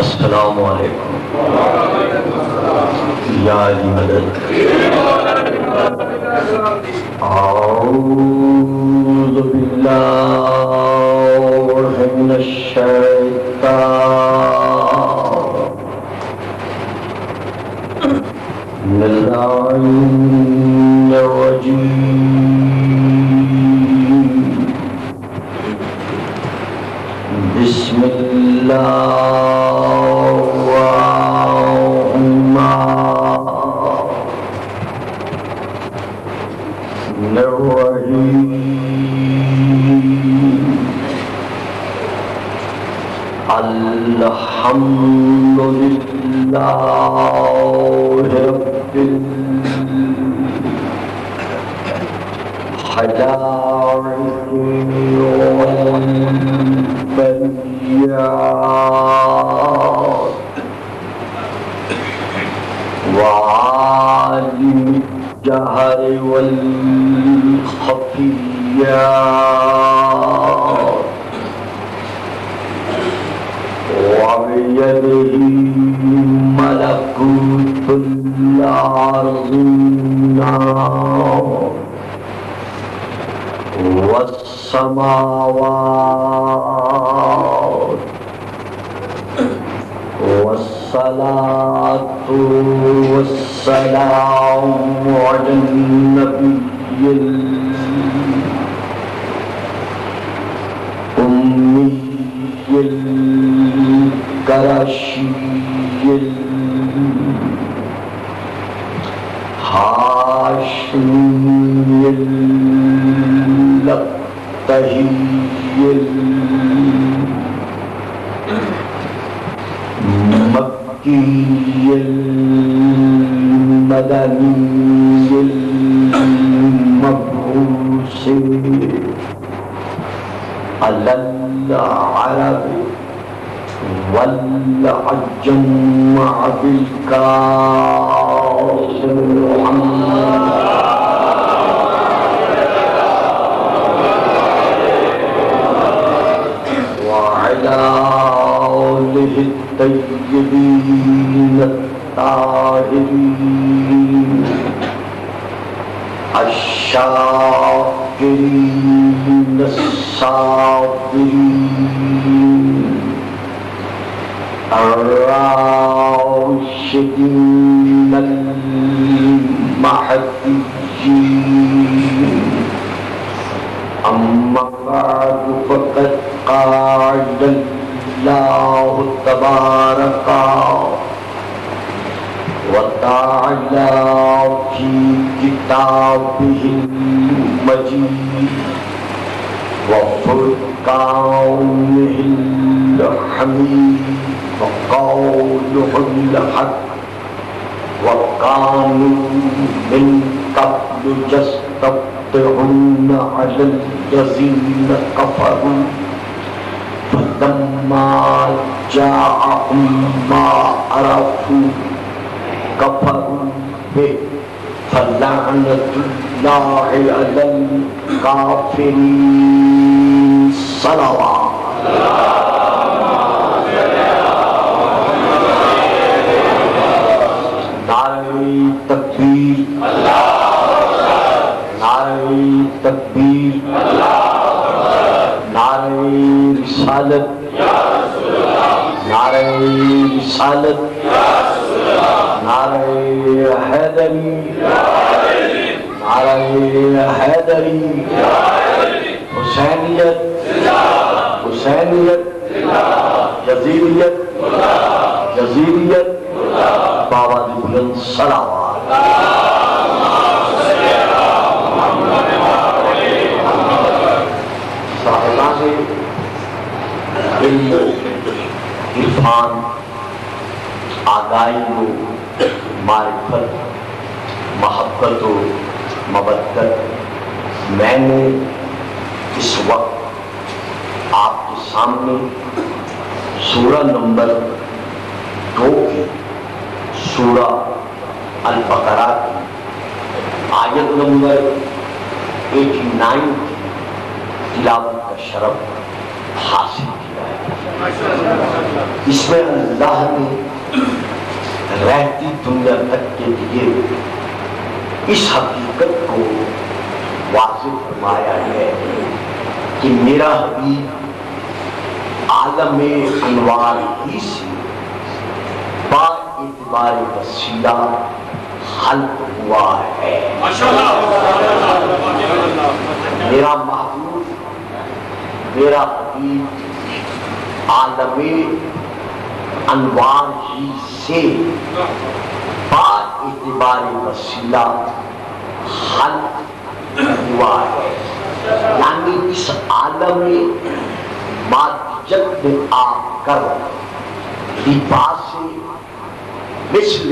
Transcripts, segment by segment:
السلام علیکم یا علی مدد. اعوذ باللہ من الشیطان الرجیم. بسم اللہ الرحمن الرحیم. الحمد للہ رب الخلائق والبریات وعالم الجهر والخفيات وبيده ملكوت الأرض والسماوات. والصلاة والسلام على النبي الأمي القرشي الهاشمي اللقطهي المكي المدني المبعوث على العرب والعجم بالقاسم محمد وعلى آله الطيبين الطاهرين الشاكرين الصابرين الراشدين المهديين. أما بعد فقد قال الله تبارك وتعالى في كتابه المجيد وفرقانه الحميد وقوله الحق وكانوا من قبل يستفتحون على الذين كفروا فلما جاءهم ما عرفوا كفروا به فلعنة الله على الكافرين. صلوات. نعرہ تکبیر، نعرہ تکبیر، نعرہ رسالت، نعرہ رسالت، نعرہ حیدری، نعرہ حیدری. حسینیت، حسینیت، یزیدیت، یزیدیت. بابا دی بلند صلوات. صاحبان علم عرفان آگاہی و معرفت محبت و مودت، میں نے اس وقت آپ کے سامنے سورہ نمبر 2 کی سورہ البقرہ کی آیت نمبر 89 کی تلاوت کا شرف حاصل کیا ہے۔ اس میں اللہ نے رہتی دنیا تک کے لیے اس حقیقت کو واضح فرمایا ہے کہ میرا حبیب عالم انوار ہی سے با اعتبار وسیلہ خلق ہوا ہے۔ میرا محبوب میرا حبیب عالم انوار ہی سے با اعتبار وسیلہ خلق ہوا ہے، یعنی اس عالم مادیت میں آ کر لباس مثل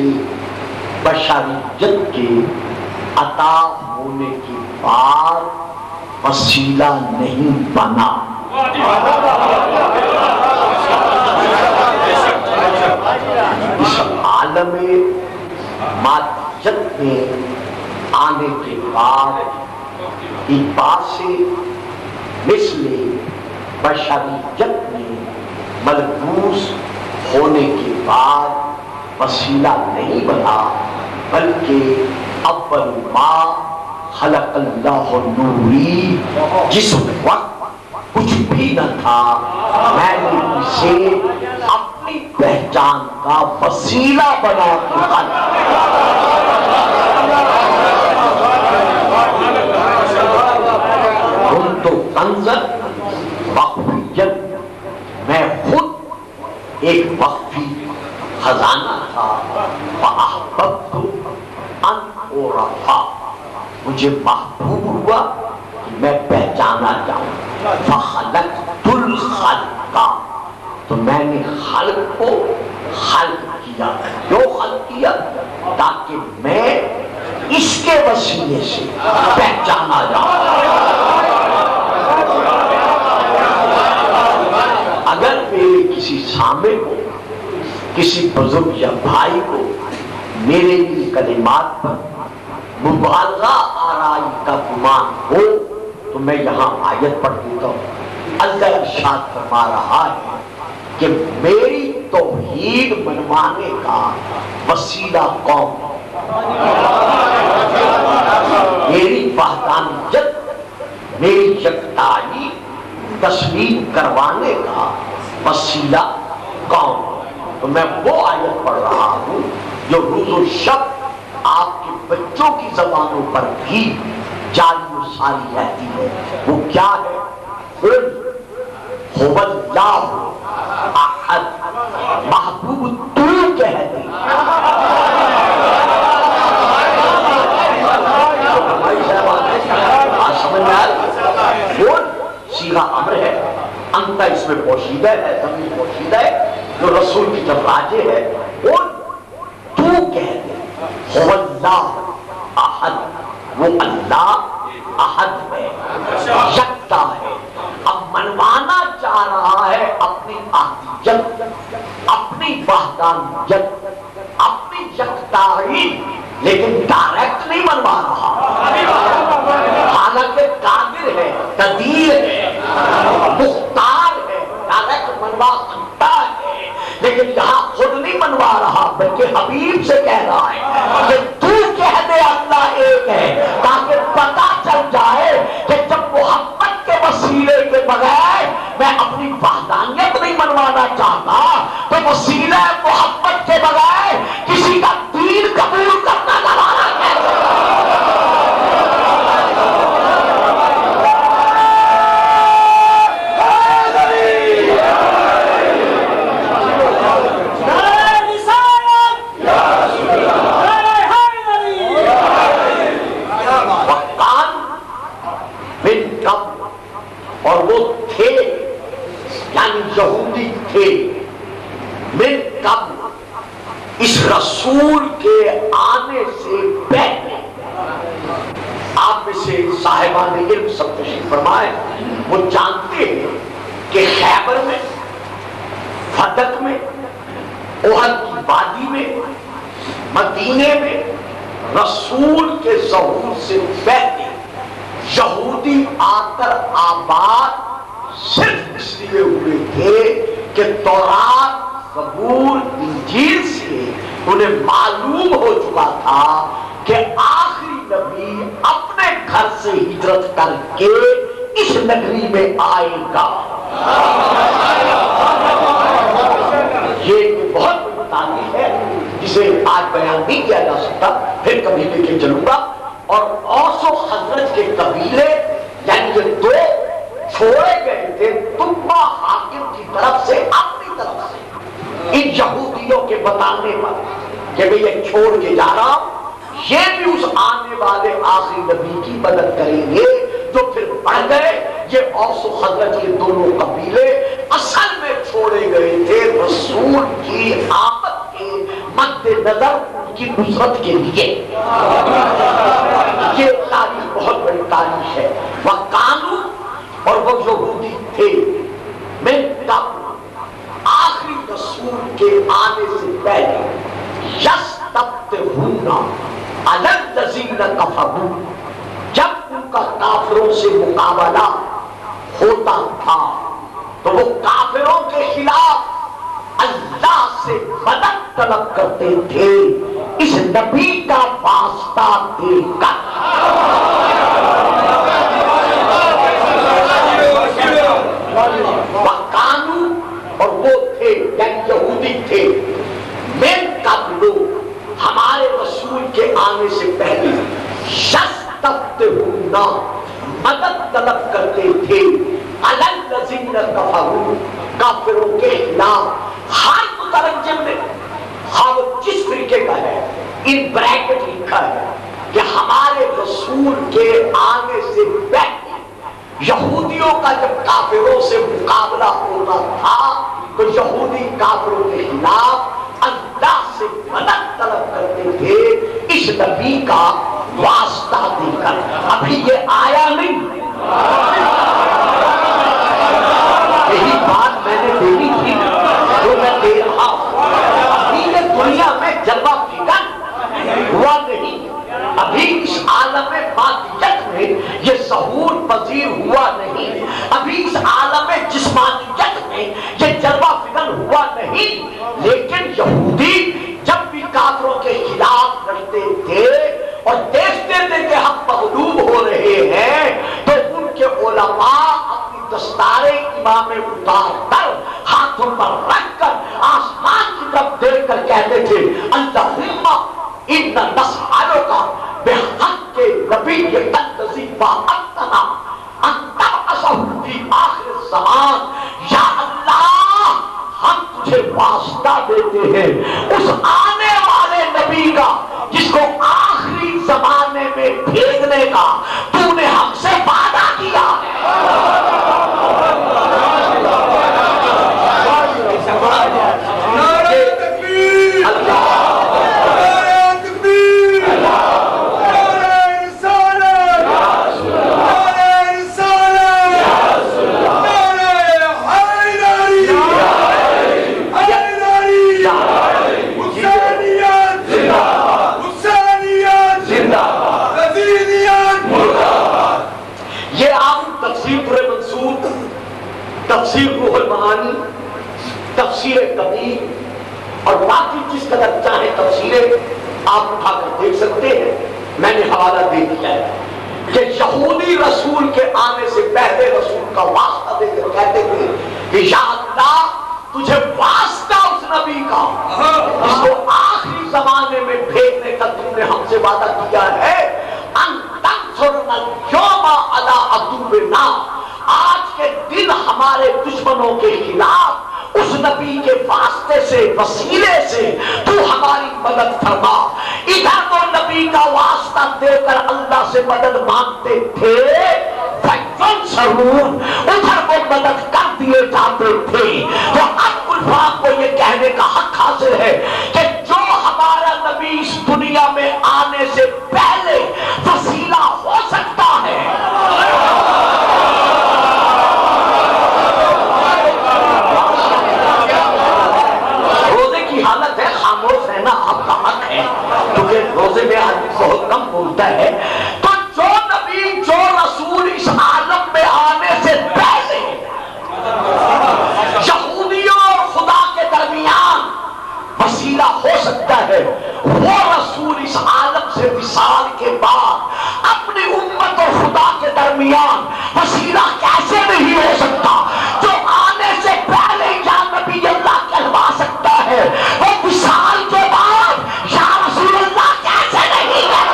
بشریت کے عطا ہونے کے بعد وسیلہ نہیں بنا۔ اس عالم مادیت میں آنے کے بعد لباس مثل بشریت میں ملبوس ہونے کے بعد وسیلہ نہیں بنا، بلکہ اول ما خلق اللہ نوری، جس وقت کچھ بھی نہ تھا میں نے اسے اپنی پہچان کا وسیلہ بنا دیا۔ ہم تو کنزل وقفیت، میں خود ایک وقفی خزانہ تھا، فَأَحْبَبْتُ أَنْ أُعْرَفَ، مجھے محبوب ہوا کہ میں پہچانا جاؤں۔ فَخَلَقْتُ الْخَلْقَ، تو میں نے خلق کو خلق کیا۔ کیوں خلق کیا؟ تاکہ میں اس کے وسیلے سے پہچانا جاؤں۔ اگر میرے کسی سامع کو، کسی بزرگ یا بھائی کو میرے لیے کلمات پر مبالغہ آرائی کا گمان ہو تو میں یہاں آیت پڑھ دیتا ہوں۔ اللہ ارشاد فرما رہا ہے کہ میری توحید منوانے کا وسیلہ قوم، میری وحدانیت، میری یکتائی تسلیم کروانے کا وسیلہ قوم۔ تو میں وہ آیت پڑھ رہا ہوں جو روز و شب آپ کے بچوں کی زبانوں پر بھی جاری و ساری رہتی ہے۔ وہ کیا ہے؟ قل هو اللہ احد، محبوب تو کہہ دے۔ سیغہ امر ہے، انت اس میں پوشیدہ ہے، ضمیر پوشیدہ ہے، جو رسول کی جب راجے ہے، وہ تو کہہ دے هو اللہ احد، وہ اللہ احد ہے، یکتا ہے۔ اب منوانا چاہ رہا ہے اپنی احدیت، اپنی وحدانیت، اپنی یکتائی، لیکن ڈائریکٹ نہیں منوا رہا، حالانکہ قادر ہے، قدیر ہے، مختار ہے، ڈائریکٹ منوا سکتا ہے، لیکن یہاں خود نہیں منوا رہا بلکہ حبیب سے کہہ رہا ہے کہ تو کہہ دے اللہ ایک ہے، تاکہ پتہ چل جائے کہ جب محبت کے وسیلے کے بغیر میں اپنی وحدانیت نہیں منوانا چاہتا تو وسیلہ محبت کے بغیر کسی کا دین قبول کرنا گوارا کیسے؟ اور وہ تھے یعنی یہودی تھے من قبل، اس رسول کے آنے سے پہلے۔ آپ میں سے صاحبان علم سب تشریف فرمائے، وہ جانتے ہیں کہ خیبر میں، فتح میں، احد کی وادی میں، مدینے میں رسول کے ظہور سے پہلے یہودی آ کر آباد صرف اس اس لیے ہوئے تھے کہ تورات زبور انجیل سے انہیں معلوم ہو چکا تھا کہ آخری نبی اپنے گھر سے ہجرت کر کے اس نگری میں آئے گا. یہ بہت بڑی تعلیم ہے جسے آج بیان نہیں کیا جا سکتا، پھر کبھی لے کے چلوں گا. اور اوس و خزرج کے قبیلے یعنی یہ دو چھوڑے گئے تھے تبا حاکم کی طرف سے اپنی طرف سے ان یہودیوں کے بتانے پر کہ میں یہ چھوڑ کے جا رہا ہوں، یہ بھی اس آنے والے آخری نبی کی مدد کریں گے جو پھر بڑھ گئے. یہ اوس و خزرج کے دونوں قبیلے اصل میں چھوڑے گئے تھے رسول کی آمد کے مد نظر ان کی نصرت کے لیے. یہ تاریخ بہت بڑی تاریخ ہے. وہ قانون اور وہ یہودی تھے میں آخری رسول کے آنے سے پہلے یستفتحون علی الذین کفروا، جب ان کا کافروں سے مقابلہ ہوتا تھا تو وہ کافروں کے خلاف اللہ سے مدد طلب کرتے تھے اس نبی کا واسطہ دے کر. وقانو اور وہ تھے یعنی یہودی تھے من قبل ہمارے رسول کے آنے سے پہلے یستفتحون مدد طلب کرتے تھے علی الذین کفروا کافروں کے خلاف. ہر مترجم نے ہم جس فرقے کا ہے ان بریکٹ لکھا ہے کہ ہمارے رسول کے آنے سے پہلے یہودیوں کا جب کافروں سے مقابلہ ہوتا تھا تو یہودی کافروں کے خلاف اللہ سے مدد طلب کرتے تھے اس نبی کا واسطہ دے کر. ابھی یہ آیا نہیں، یہی بات میں نے دیکھی تھی جو میں دے رہا ہوں. ابھی یہ دنیا میں جلوہ فکر ہوا نہیں، ابھی اس عالم مادیت میں یہ ظہور پذیر ہوا نہیں، ابھی اس عالم جسمانیت میں یہ جلوہ فکر ہوا نہیں. لیکن یہودی جب بھی کافروں کے خلاف لڑتے تھے اور دیکھتے تھے کہ ہم مغلوب ہو رہے ہیں تو ان کے علماء اپنی دستاریں امام اتار کر ہاتھوں پر رکھ کر آسمان کی طرف دیکھ کر کہتے تھے اللہم ان نسألک بحق نبی الذی وعدتنا ان تبعثہ فی آخر الزمان. یا اللہ ہم تجھے واسطہ دیتے ہیں اس آنے والے نبی کا جس کو آخری زمانے میں بھیجنے کا تو نے ہم سے وعدہ کیا. تفسیر روح المعانی، تفسیر کبیر اور باقی جس قدر چاہے تفسیریں آپ اٹھا کر دیکھ سکتے ہیں. میں نے حوالہ دے دیا ہے کہ یہودی رسول کے آنے سے پہلے رسول کا واسطہ دے کر کہتے تھے کہ یا اللہ تجھے واسطہ اس نبی کا جس کو آخری زمانے میں بھیجنے کا تم نے ہم سے وعدہ کیا ہے. ان تنصرنا اليوم علی عدونا، آج کے دن ہمارے دشمنوں کے خلاف اس نبی کے واسطے سے وسیلے سے تو ہماری مدد فرما. ادھر تو نبی کا واسطہ دے کر اللہ سے مدد مانگتے تھے، ادھر وہ مدد کر دیے جاتے تھے. تو اب الفاظ کو یہ کہنے کا حق حاصل ہے کہ جو ہمارا نبی اس دنیا میں آنے سے پہلے وسیلہ ہو سکتا ہے حالت ہے خاموش رہنا آپ کا حق ہے کیونکہ روزے میں آدمی بہت کم بولتا ہے. تو جو نبی جو رسول اس عالم میں آنے سے پہلے وہ رسول اس عالم سے وصال کے بعد اپنی امت اور خدا کے درمیان وسیلہ کیسے نہیں ہو سکتا؟ جو آنے سے پہلے یا نبی اللہ کہلوا سکتا ہے، وہ وصال کے بعد یا رسول اللہ کیسے نہیں ہے؟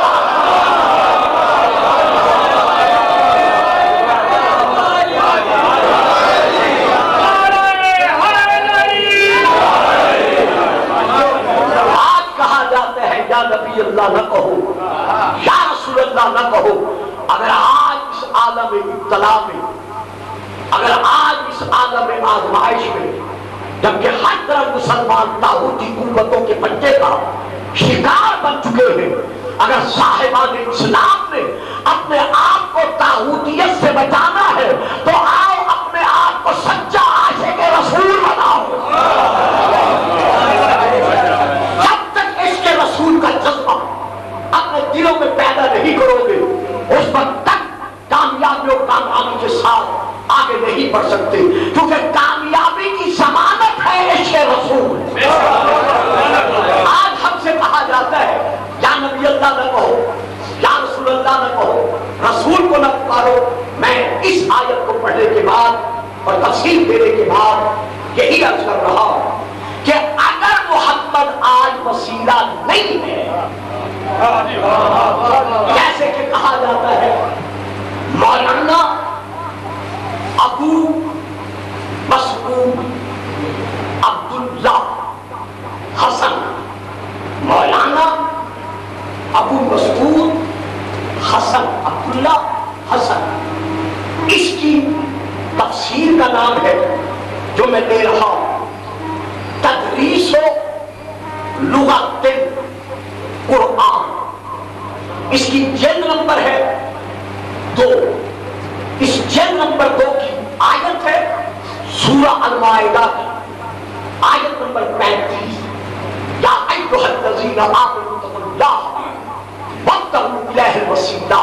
یا نبی اللہ نہ کہو، یا رسول اللہ نہ کہو، اگر آج اس عالم ابتلا میں، اگر آج اس عالم آزمائش میں، جبکہ ہر طرف مسلمان طاغوتی قوتوں کے پنجے کا شکار بن چکے ہیں، اگر صاحبان اسلام نے اپنے آپ کو طاغوتیت سے بچانا ہے تو آؤ اپنے آپ کو سچا عاشق رسول بناؤ۔ رسول کا جذبہ اپنے دلوں میں پیدا نہیں کرو گے، اس وقت تک کامیابی اور کامیابی کے ساتھ آگے نہیں بڑھ سکتے، کیونکہ کامیابی کی ضمانت ہے عشق رسول۔ آج ہم سے کہا جاتا ہے یا نبی اللہ نہ کہو، یا رسول اللہ نہ کہو، رسول کو نہ پکارو۔ میں اس آیت کو پڑھنے کے بعد اور تفصیل دینے کے بعد یہی عرض کر رہا ہوں کہ اگر محمد آج وسیلہ نہیں ہے، جیسے کہ کہا جاتا ہے مولانا ابو مسعود عبداللہ حسن، مولانا ابو مسعود حسن عبداللہ حسن، اس کی تفسیر کا نام ہے جو میں دے رہا ہوں تدریس و لغت قرآن۔ اس کی جلد نمبر ہے 2، اس جلد نمبر 2 کی آیت ہے سورہ المائدہ کی آیت نمبر 35، یا ایھا الذین آمنوا اتقوا اللہ وابتغوا الیہ الوسیلہ۔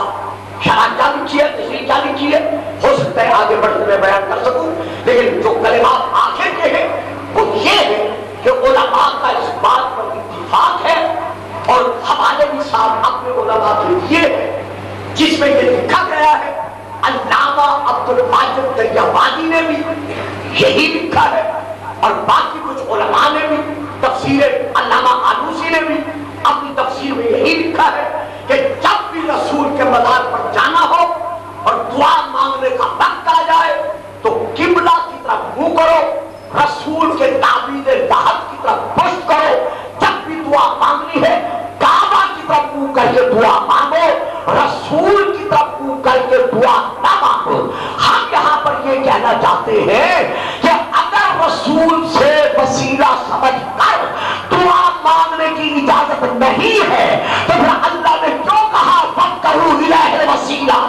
شرح کیا لکھی ہے، تشریح کیا لکھی ہے، ہو سکتا ہے آگے بڑھتے میں بیان کر سکوں، لیکن جو کلمات آخر کے ہیں وہ یہ ہے کہ علماء کا اس بات پر اتفاق ہے، اور حوالے بھی صاحب اپنے علماء کے لیے ہے، جس میں یہ لکھا گیا ہے۔ علامہ عبدالماجد دریابادی نے بھی یہی لکھا ہے، اور باقی کچھ علماء نے بھی، تفسیر علامہ آلوسی نے بھی اپنی تفسیر میں یہی لکھا ہے کہ جب بھی رسول کے مزار پر جانا ہو اور دعا مانگنے کا وقت آ جائے تو قبلہ کی طرف منہ کرو، رسول کے تعبیر لحد کی طرف پشت کرو۔ جب بھی دعا مانگنی ہے کعبہ کی طرف منہ کر کے دعا مانگو، رسول کی طرف منہ کر کے دعا نہ مانگو۔ ہم یہاں پر یہ کہنا چاہتے ہیں کہ اگر رسول سے وسیلہ سمجھ کر دعا مانگنے کی اجازت نہیں ہے تو پھر اللہ نے کیوں کہا فَابْتَغُوا إِلَيْهِ الْوَسِيلَةَ؟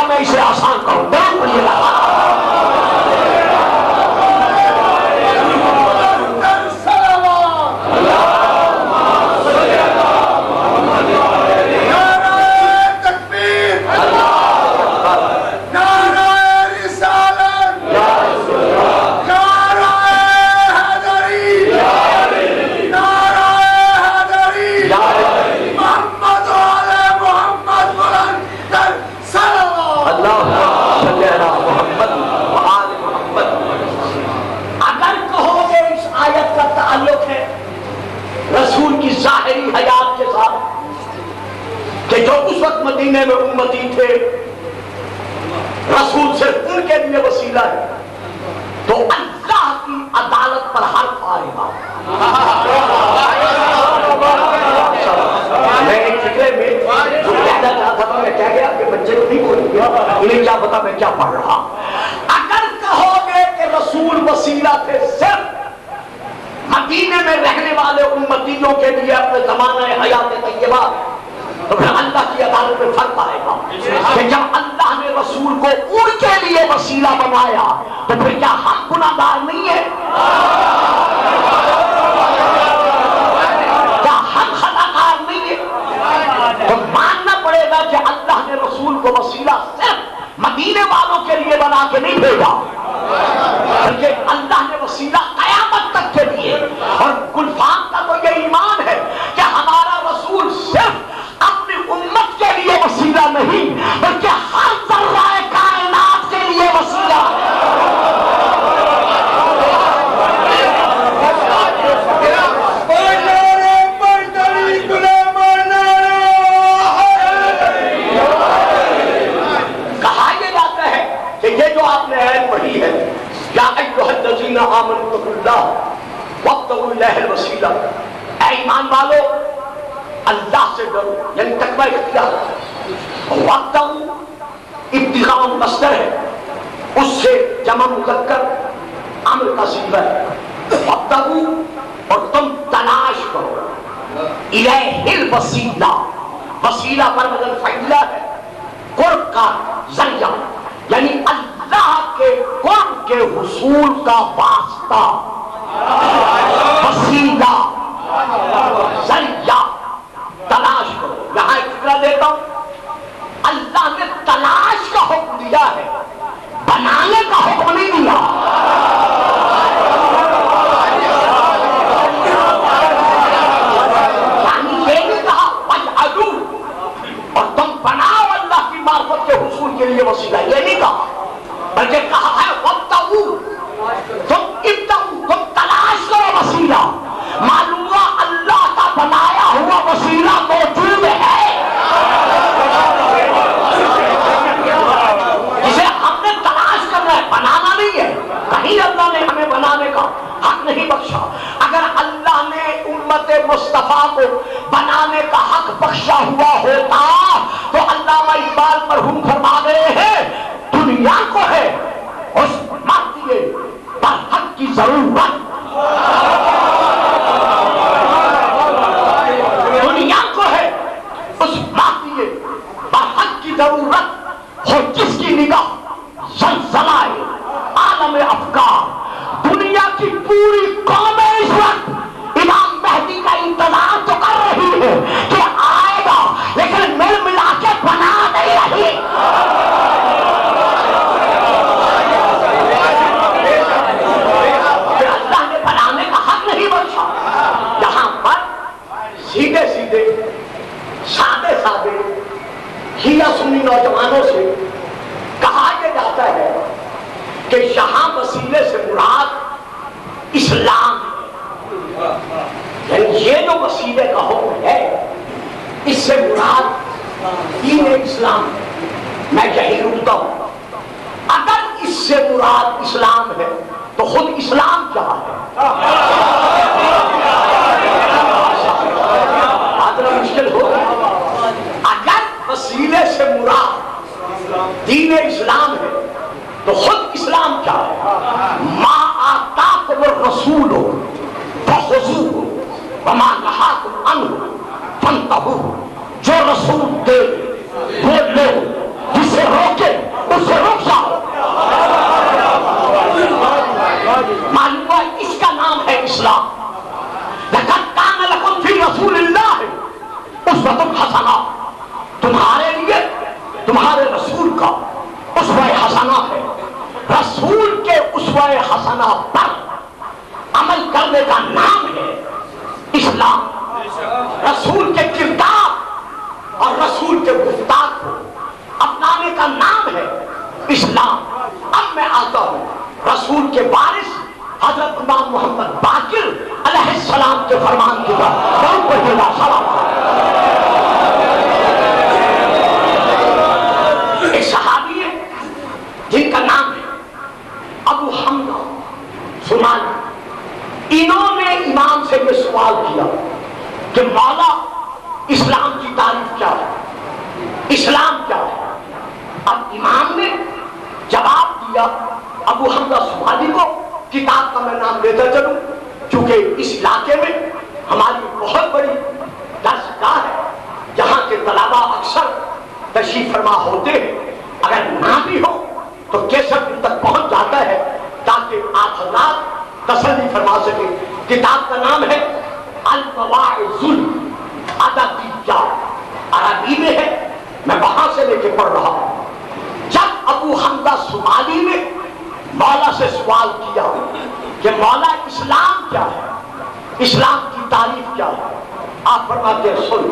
میں اسے آسان کروں، درود پڑھیے گا۔ ظاہری حیات کے ساتھ کہ جو اس وقت مدینے میں امتی تھے، رسول صرف ان کے لیے وسیلہ ہے، تو اللہ کی عدالت پر حرف آئے گا۔ میں ایک فکرے میں جو کہنا چاہتا تھا، میں کہہ گیا کہ بچے کو نہیں بولیں گے، انہیں کیا پتا میں کیا پڑھ رہا۔ اگر کہو گے کہ رسول وسیلہ تھے صرف مدینے میں رہنے والے امتیوں کے لیے اپنے زمانہ حیات طیبہ، تو پھر اللہ کی عدالت میں فرق آئے گا کہ جب اللہ نے رسول کو ان کے لیے وسیلہ بنایا تو پھر کیا ہم گناہ گار نہیں ہیں؟ کیا ہم خطا کار نہیں ہیں؟ تو ماننا پڑے گا کہ اللہ نے رسول کو وسیلہ صرف مدینے والوں کے لیے بنا کے نہیں بھیجا، بلکہ وابتغوا الیہ الوسیلہ، اے ایمان والو اللہ سے ڈرو، یعنی تقوی اختیار کرو۔ وابتغوا ابتغاء مصدر ہے، اس سے جمع مذکر امر کا صیغہ ہے۔ وابتغوا اور تم تلاش کرو، الیہ الوسیلہ، وسیلہ پر بدل فعیلہ ہے، قرب کا ذریعہ، یعنی اللہ کے قرب کے حصول کا واسطہ، وسیلہ ذریعہ تلاش کرو۔ یہاں ایک فکرہ دیتا ہوں، اللہ نے تلاش کا حکم دیا ہے، بنانے کا حکم نہیں دیا۔ یعنی یہ نہیں کہا وَجْعَلُوا اور تم بناؤ اللہ کی معرفت کے حصول کے لیے وسیلہ، یہ نہیں کہا، بلکہ کہا ہے وَابْتَغُوا، تم تلاش کرو وسیلہ۔ معلوم ہوا اللہ کا بنایا ہوا وسیلہ موجود ہے، جسے ہم نے تلاش کرنا ہے، بنانا نہیں ہے۔ کہیں اللہ نے ہمیں بنانے کا حق نہیں بخشا۔ اگر اللہ نے امت مصطفیٰ کو بنانے کا حق بخشا ہوا ہوتا تو علامہ اقبال مرحوم فرما گئے ہیں دنیا کو ہے اس مادیے پر حق کی ضرورت، دنیا کو ہے اس مادیے پر حق کی ضرورت ہو جس کی نگاہ زلزلہ عالم افکار، دنیا کی پوری قوم اس وقت امام مہدی کا انتظار تو کر رہی ہے کہ آئے گا، لیکن مل ملا کے بنا نہیں رہی۔ اللہ نے بنانے کا حق نہیں بخشا۔ یہاں پر سیدھے سیدھے سادے سادے شیعہ سنی نوجوانوں سے کہا یہ جاتا ہے کہ یہاں وسیلے سے مراد اسلام ہے، یعنی یہ جو وسیلے کا حکم ہے اس سے مراد دین اسلام ہے۔ میں یہی رکتا ہوں، اگر اس سے مراد اسلام ہے تو خود اسلام کیا ہے؟ آدھرا مشکل ہوگا۔ اگر وسیلے سے مراد دین اسلام ہے تو خود اسلام کیا ہے؟ ما آتاکم الرسول فخذوہ وما نہاکم عنہ فانتہوا، جو رسول دے وہ لو، جسے روکے اس سے رک جاؤ۔ معلوم ہے اس کا نام ہے اسلام۔ لَقَدْ كَانَ لَكُمْ فِي رَسُولِ اللَّهِ أُسْوَةٌ حَسَنَةٌ، تمہارے لیے تمہارے رسول کا اسوہ حسنہ ہے۔ رسول کے اسوہ حسنہ پر عمل کرنے کا نام ہے اسلام۔ رسول کے کردار اور رسول کے گفتار کو اپنانے کا نام ہے اسلام۔ اب میں آتا ہوں رسول کے وارث حضرت امام محمد باقر علیہ السلام کے فرمان کی طرف۔ بہت بڑھئے گا سلام۔ ایک صحابی ہے جن کا نام ہے ابو حمزہ سمانی، انہوں نے امام سے یہ سوال کیا کہ مولا اسلام کی تعریف کیا ہے، اسلام کیا ہے؟ اب امام نے جواب دیا ابو حمزہ سمانی کو، کتاب کا میں نام لیتا چلوں چونکہ اس علاقے میں ہماری بہت بڑی درسگاہ ہے، جہاں کے طلباء اکثر تشریف فرما ہوتے ہیں، اگر نہ بھی ہو تو کیسٹ ان تک پہنچ جاتا ہے تاکہ آپ حضرات تسلی فرما سکیں۔ کتاب کا نام ہے المواعظ الادبیہ، عربی میں ہے، میں وہاں سے لے کے پڑھ رہا ہوں۔ جب ابو حمزہ سمالی نے مولا سے سوال کیا کہ مولا اسلام کیا ہے، اسلام کی تعریف کیا ہے، آپ فرماتے ہیں سن،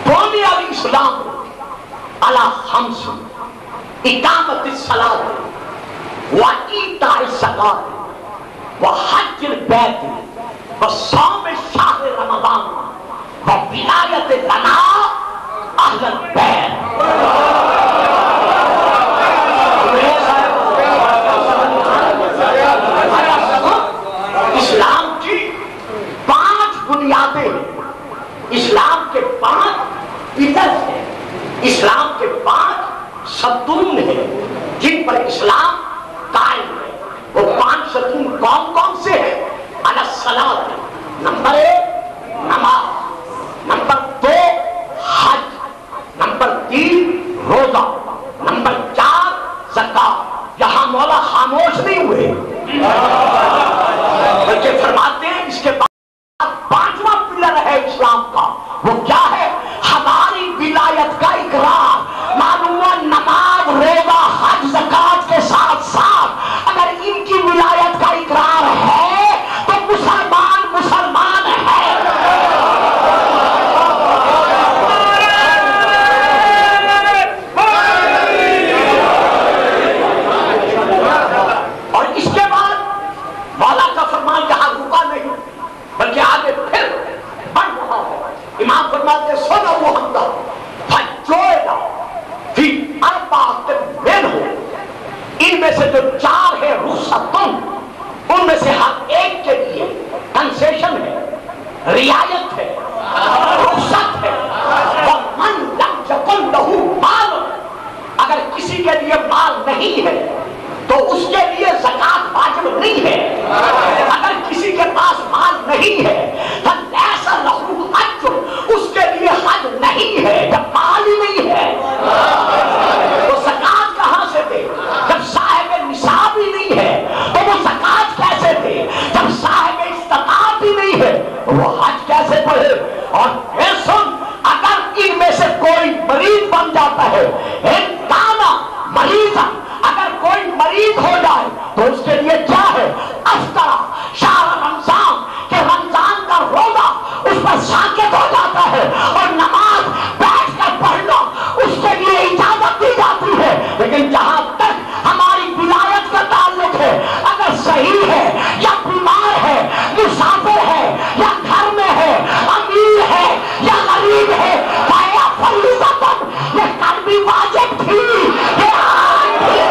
بنی الاسلام علی خمس، اقامت الصلاۃ وایتاء الزکاۃ وحج البیت وصوم شہر رمضان وولایت لنا اہل البیت۔ اسلام کے 5 ستون ہیں جن پر اسلام قائم ہے. وہ 5 ستون کون کون سے ہیں؟ الصلاۃ، نمبر 1 نماز، نمبر 2 حج، نمبر 3 روزہ، نمبر 4 زکات. یہاں مولا خاموش نہیں ہوئے بلکہ فرماتے ہیں اس کے بعد 5واں پلر ہے اسلام کا. وہ کیا ہے؟ ہماری ولایت کا اقرار. معلوم ہے نماز، روزہ، حج، زکات کے ساتھ ساتھ اگر ان کی ولایت کا اقرار ہے تو مسلمان مسلمان ہے. اور اس کے بعد مولا کا فرمان یہاں رکا نہیں بلکہ آگے پھر بڑھ رہا ہے. امام فرماتے ہیں سنو محمد فجوئنا فی اربعۃ منہم، ان میں سے جو 4 ہے رخصتن، ان میں سے ہر ایک کے لیے کنسیشن ہے، رعایت ہے، رخصت ہے. ومن لم یکن لہ مال، اگر کسی کے لیے مال نہیں ہے تو اس کے لیے زکات واجب نہیں ہے. اگر کسی کے پاس مال نہیں ہے فلیس لہ حج، اس کے لیے حج نہیں ہے جب مال ہی نہیں ہے. تو زکات کہاں سے دے جب صاحب نصاب ہی نہیں ہے؟ تو وہ زکات کیسے دے جب صاحب استطاعت ہی نہیں ہے؟ وہ حج کیسے پڑھے؟ اور پھر سن، اگر ان میں سے کوئی مریض بن جاتا ہے، ایک دانا مریض، اگر کوئی مریض ہو جائے تو اس کے لیے کیا ہے؟ افطرا شہر رمضان، کہ رمضان کا روزہ اس پر ساکت ہو جاتا ہے اور نماز بیٹھ کر پڑھنا اس کے لیے اجازت دی جاتی ہے. لیکن جہاں تک ہماری ولایت کا تعلق ہے، اگر صحیح ہے یا بیمار ہے، مسافر ہے یا گھر میں ہے، امیر ہے یا غریب ہے، یہ کل بھی واجب تھی، یہ آج بھی.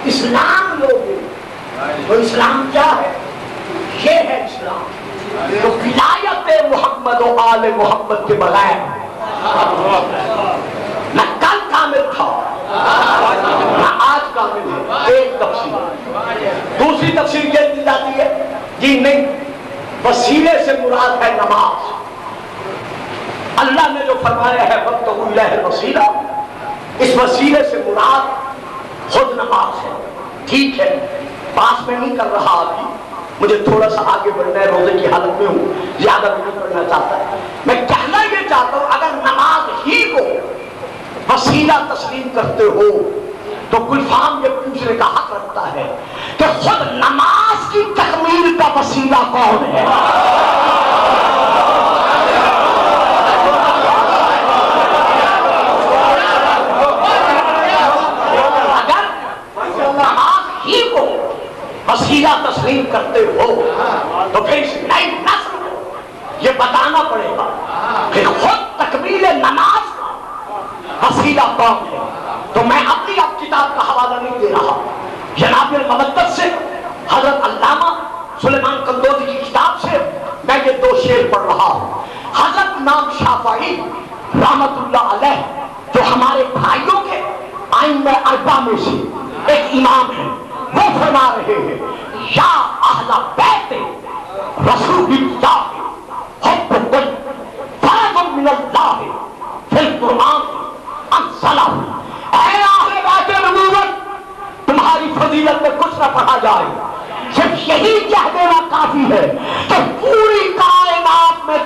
اسلام لوگے تو اسلام کیا ہے؟ یہ ہے اسلام. تو ولایت محمد و آل محمد کے بغیر نہ کل کامل تھا نہ آج کامل ہے. ایک تفسیر. دوسری تفسیر یہ دی جاتی ہے جی نہیں، وسیلے سے مراد ہے نماز. اللہ نے جو فرمایا ہے وَابْتَغُوا إِلَيْهِ الْوَسِيلَةَ، اس وسیلے سے مراد خود نماز ہے. ٹھیک ہے، پاس میں نہیں کر رہا ابھی، مجھے تھوڑا سا آگے بڑھنا ہے، روزے کی حالت میں ہوں، زیادہ نہیں پڑھنا چاہتا ہے. میں کہنا یہ چاہتا ہوں اگر نماز ہی کو وسیلہ تسلیم کرتے ہو تو گلفام یہ پوچھنے کا حق رکھتا ہے کہ خود نماز کی تکمیل کا وسیلہ کون ہے؟ وسیلہ تسلیم کرتے ہو تو پھر اس نئی نسل کو یہ بتانا پڑے گا کہ خود تکمیل نماز کا وسیلہ کون ہے. تو میں اپنی اب کتاب کا حوالہ نہیں دے رہا، جناب المودت سے حضرت علامہ سلیمان قندوزی کی کتاب سے میں یہ 2 شعر پڑھ رہا ہوں. حضرت امام شافعی رحمت اللہ علیہ جو ہمارے بھائیوں کے ائمہ اربعہ میں سے ایک امام ہے، وہ فرما رہے ہیں یا اہل بیت رسول اللہ حبکم فرض من اللہ فی القرآن انزلہ. اے اہل بیت نبوت، تمہاری فضیلت میں کچھ نہ پڑھا جائے، صرف یہی کہہ دینا کافی ہے کہ پوری کائنات میں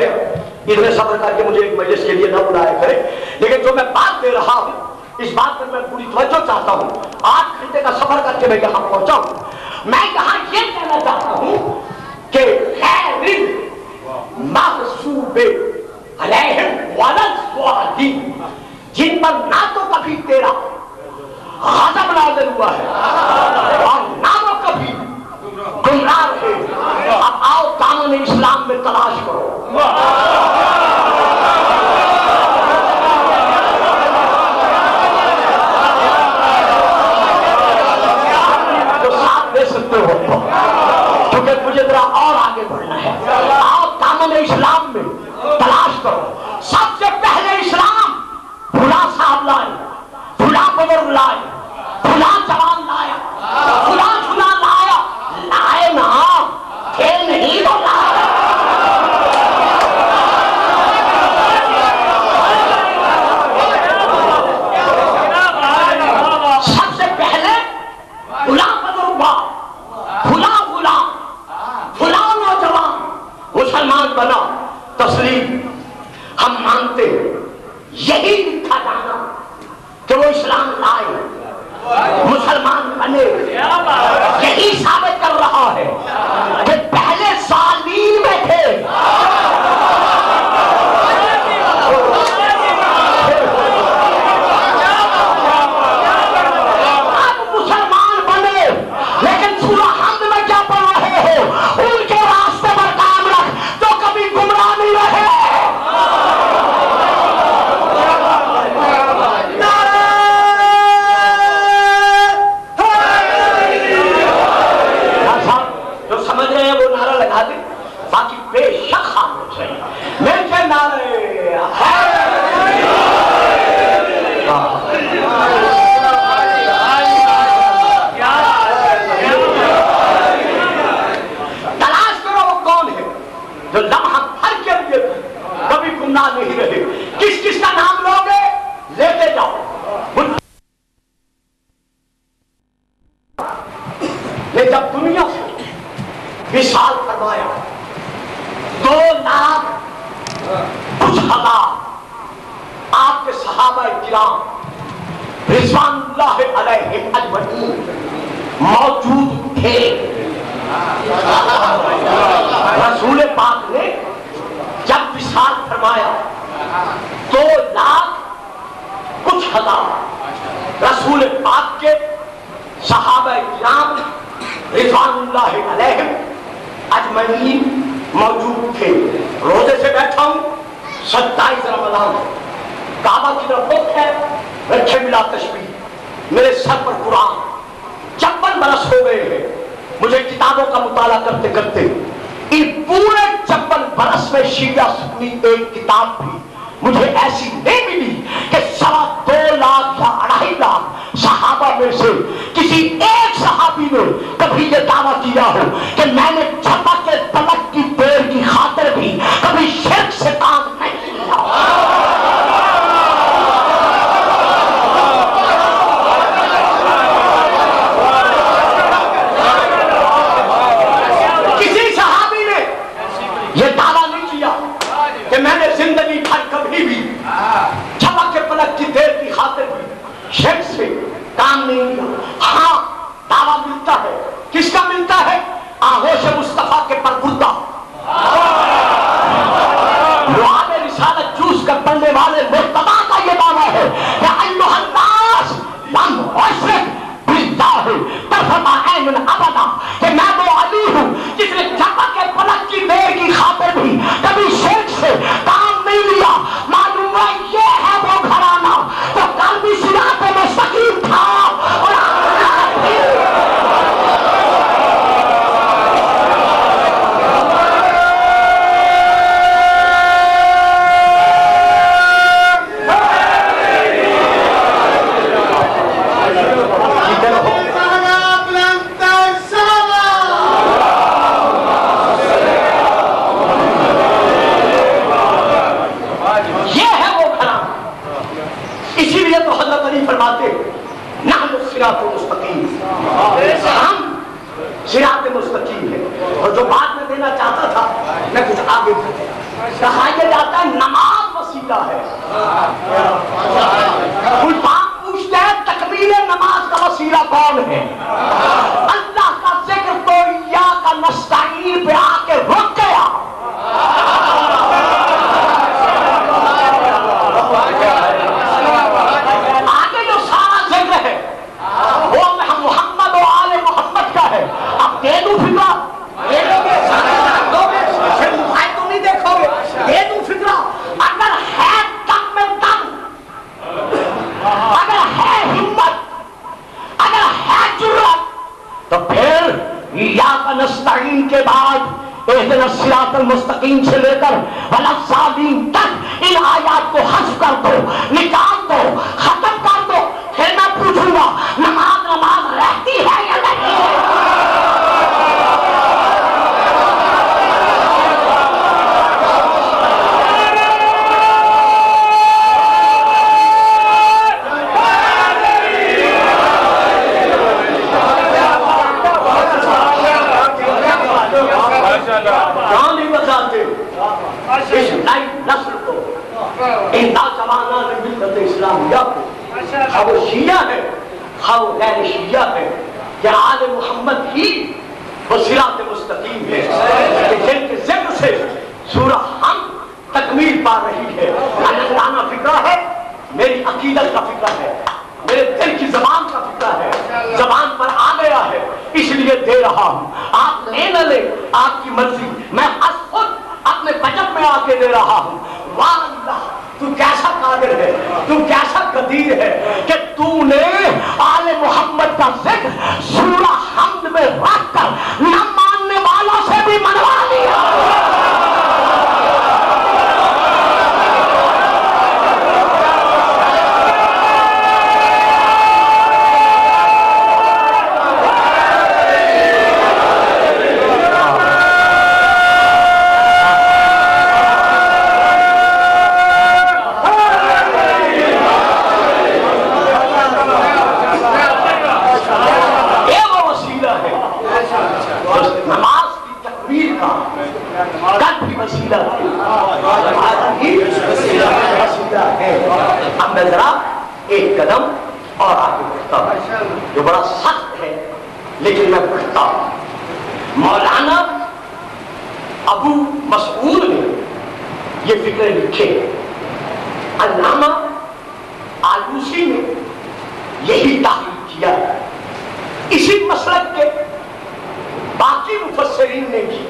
بیٹھے اتنے صبر کر کے مجھے ایک مجلس کے لیے نہ بلایا کرے، لیکن جو میں بات دے رہا ہوں اس بات پر میں پوری توجہ چاہتا ہوں. 8 گھنٹے کا سفر کر کے میں یہاں پہنچا ہوں. میں یہاں یہ کہنا چاہتا ہوں کہ خیر مغصوب علیہم ولضالین، جن پر نہ تو کبھی تیرا غضب نازل ہوا ہے اور نہ وہ کبھی گمراہ رہے. اب آؤ قانون اسلام میں تلاش کرو. جو ساتھ دے سکتے ہو کیونکہ مجھے ذرا اور آگے بڑھنا ہے. آؤ قانون اسلام میں تلاش کرو. سب سے پہلے اسلام بھلا صاحب لائے، بھلا بزرگ لائے، بھلا جوان لایا، بھلا جھولا لایا. لائے نا، کھیل نہیں تو لایا. سب سے پہلے بھلا بزرگ، بھلا غلام، بھلا نوجوان مسلمان بنا. تسلیم ہم مانتے ہیں یہی لکھا جانا کہ وہ اسلام لائے، مسلمان بنے، یہی ثابت کر رہا ہے کہ پہلے ظالم میں تھے. اب مسلمان بنے، لیکن سورہ حمد میں کیا پڑھ رہے ہو؟ ان کے راستے پر قائم رکھ تو کبھی گمراہ نہیں رہے. باقی بے شک خاموش ہے. میں کہ نعرے تلاش کرو وہ کون ہے جو لمحہ بھر کے لیے کبھی گمراہ نہیں رہے. کس کس کا نام لوگے؟ لیتے جاؤ. یہ جب دنیا سے وصال فرمایا 2,00,000 کچھ ہزار آپ کے صحابہ کرام رضوان اللہ علیہم اجمعین موجود تھے. رسول پاک نے جب وصال فرمایا 2,00,000 کچھ ہزار رسول پاک کے صحابہ کرام رضوان اللہ علیہم اجمعین موجود تھے. روزے سے بیٹھا ہوں، 27 رمضان، کعبہ کی طرف رخ ہے، رکھے بلا تشبیہ، میرے سر پر قرآن. 56 برس ہو گئے ہیں مجھے کتابوں کا مطالعہ کرتے کرتے. ان پورے 56 برس میں شیعہ سنی ایک کتاب بھی مجھے ایسی نہیں ملی کہ 2.25 لاکھ یا 2.5 لاکھ صحابہ میں سے کسی ایک صحابی نے کبھی یہ دعویٰ کیا ہو کہ میں نے جھپک کے پلک کی دیر کی خاطر بھی کبھی شرک سے کام نہیں لیا. کسی صحابی نے یہ دعویٰ نہیں کیا کہ میں نے زندگی بھر کبھی بھی جھپک کے پلک کی دیر کی خاطر بھی شرک سے کام نہیں لیا. ہاں دعویٰ ملتا ہے. کس کا ملتا ہے؟ آغوش مصطفیٰ کے پربردہ لعاب رسالت جوس کر پڑھنے والے مرتضیٰ کا یہ دعویٰ ہے کہ ایھا الناس لم اشرک باللہ طرفۃ عین ابدا، کہ میں وہ علی ہوں جس نے جھپک کے پلک کی دیر کی خاطر بھی کبھی شرک سے کام نہیں لیا. معلوم ہے یہ ہے وہ گھرانہ تو کل بھی صراط مستقیم تھا اور صراط مستقیم. ہم صراط مستقیم ہے. اور جو بات میں دینا چاہتا تھا میں کچھ آگے بڑھ گیا. کہا یہ جاتا ہے نماز وسیلہ ہے. الفاظ پوچھتے ہیں تکمیل نماز کا وسیلہ کون ہے؟ اللہ کا ذکر تو ایاک نستعین پہ آ کے رک گیا. آگے جو سارا ذکر ہے وہ محمد و آل محمد کا ہے. اب دے دوں فکرہ تو نہیں دیکھو گے. دے دوں فکرہ اگر ہے دم میں دم، اگر ہے ہمت، اگر ہے جرأت، تو پھر ایاک نستعین کے بعد اہدنا الصراط المستقیم سے لے کر ولا الضالین تک ان آیات کو حذف کر دو، نکال دو، ختم کر دو. پھر میں پوچھوں گا نماز رہتی ہے یا نہیں؟ کیوں نہیں بتاتے اس نئی نسل کو، ان نوجوانان ملت اسلامیہ کو، خواہ وہ شیعہ ہے خواہ وہ غیر شیعہ ہے، کہ آل محمد ہی وہ صراط مستقیم ہے کہ جن کے ذکر سے سورہ حمد تکمیل پا رہی ہے. اللہ فکرہ ہے، میری عقیدت کا فکرہ ہے، میرے دل کی زبان کا فکرہ ہے، زبان پر آ گیا ہے اس لیے دے رہا ہوں. آپ لے نہ لے آپ کی مرضی، میں خود اپنے بجٹ میں آ کے دے رہا ہوں. واہ اللہ تو کیسا قادر ہے، تو کیسا قدیر ہے کہ تو نے آل محمد کا ذکر سورہ حمد میں رکھ کر نہ ماننے والوں سے بھی منوا لیا. اب میں ذرا ایک قدم اور آگے بڑھتا ہوں جو بڑا سخت ہے لیکن میں بڑھتا ہوں. مولانا ابو مسعود نے یہ فکرے لکھے، علامہ آلوسی نے یہی تحقیق کیا، اسی مسلک کے باقی مفسرین نے بھی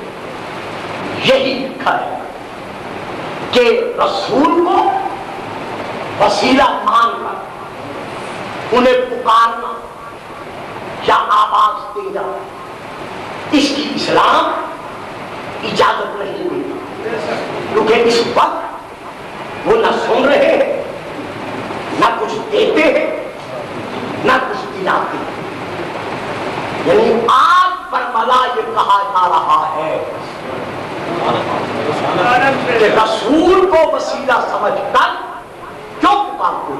یہی لکھا ہے کہ رسول کو وسیلہ مان کر انہیں پکارنا یا آواز دینا اس کی اسلام اجازت نہیں دیتی، کیونکہ اس وقت وہ نہ سن رہے ہیں، نہ کچھ دیتے ہیں، نہ کچھ دلاتے ہیں. یعنی آج برملا یہ کہا جا رہا ہے کہ رسول کو وسیلہ سمجھ کر کیوں پکارتے؟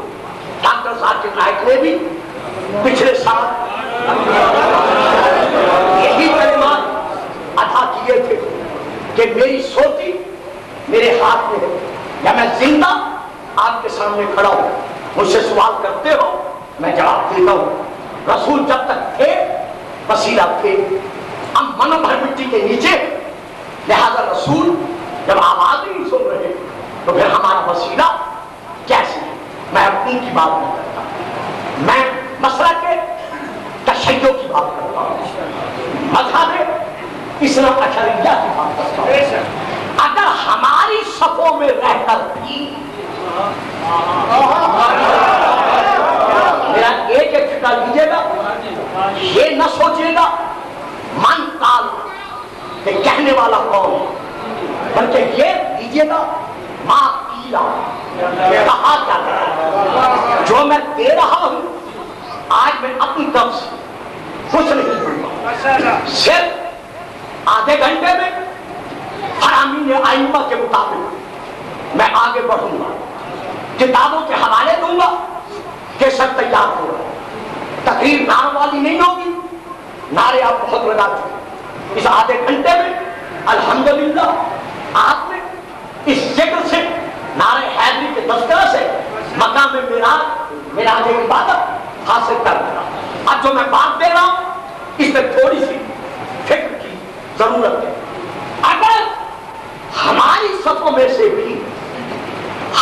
ڈاکٹر ذاکر نائک نے بھی پچھلے سال یہی کلمات ادا کیے تھے کہ میری سوتی میرے ہاتھ میں ہے، یا میں زندہ آپ کے سامنے کھڑا ہوں، مجھ سے سوال کرتے ہو میں جواب دیتا ہوں. رسول جب تک تھے وسیلہ تھے، ہم من بھر مٹی کے نیچے، لہذا رسول جب آواز نہیں سن رہے تو پھر ہمارا وسیلہ کیسے ہے؟ میں اپنی کی بات نہیں کرتا، میں مسئلہ کے تشیع کی بات کرتا ہوں، مذہب اسلام اشعریہ کی بات کرتا ہوں. اگر ہماری صفوں میں رہ کر بھی میرا ایک فکر لیجیے گا، یہ نہ سوچیے گا من کال کہ کہنے والا کون ہے، بلکہ یہ لیجیے گا ماں پیلا کہا جاتا ہے. جو میں دے رہا ہوں آج میں اپنی طرف سے کچھ نہیں کروں، صرف آدھے گھنٹے میں فرامین ائمہ کے مطابق میں آگے بڑھوں گا، کتابوں کے حوالے دوں گا کہ سب تیار ہو رہا ہے. تقریر نعروں والی نہیں ہوگی، نعرے آپ بہت لگا چکے. اس آدھے گھنٹے میں الحمدللہ آپ نے اس ذکر سے، نعرہ حیدری کے تذکرہ سے مقام معراج عبادت حاصل کر لیا۔ اب جو میں بات دے رہا ہوں اس میں تھوڑی سی فکر کی ضرورت ہے۔ اگر ہماری صفوں میں سے بھی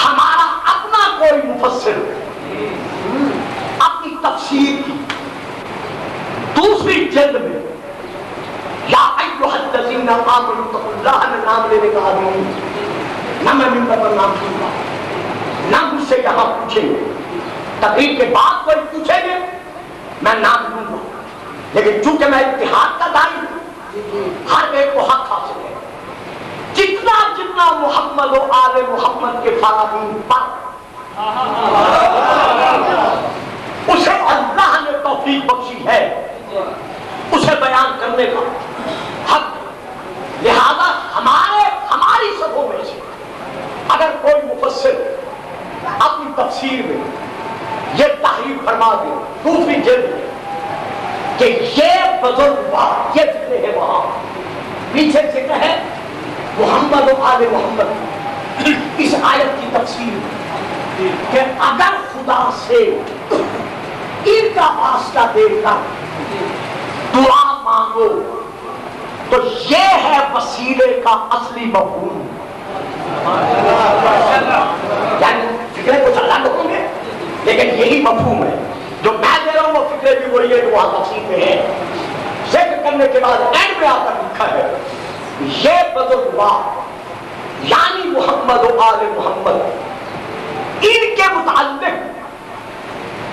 ہمارا اپنا کوئی مفسر اپنی تفسیر کی دوسری جلد میں یا ایھا الذین آمنوا اتقوا اللہ میں نام لینے کا آدمی نہیں، نہ میں منبر پر نام لوں گا، نہ مجھ سے یہاں پوچھیں گے، تقریر کے بعد کوئی پوچھیں گے میں نام لوں گا، لیکن چونکہ میں اتحاد کا داعی ہوں ہر ایک کو حق حاصل ہے۔ جتنا جتنا محمد و آل محمد کے فرامین پر اسے اللہ نے توفیق بخشی ہے اسے بیان کرنے کا حق، لہذا ہماری صفوں میں سے اگر کوئی مفسر اپنی تفسیر میں یہ تحریر فرما دے دوسری جلد میں کہ یہ بزرگ بات یہ ذکر ہے، وہاں پیچھے ذکر ہے محمد و آل محمد اس آیت کی تفسیر میں کہ اگر خدا سے ان کا واسطہ دے کر دعا مانگو تو یہ ہے وسیلے کا اصلی مفہوم، یعنی فکرے کچھ الگ ہوں گے لیکن یہی مفہوم ہے جو میں دے رہا ہوں، وہ فکرے بھی وہی ہے جو وہاں تفسیر میں ہے۔ ذکر کرنے کے بعد اینڈ میں آ کر لکھا ہے یہ بزرگوار یعنی محمد و آل محمد ان کے متعلق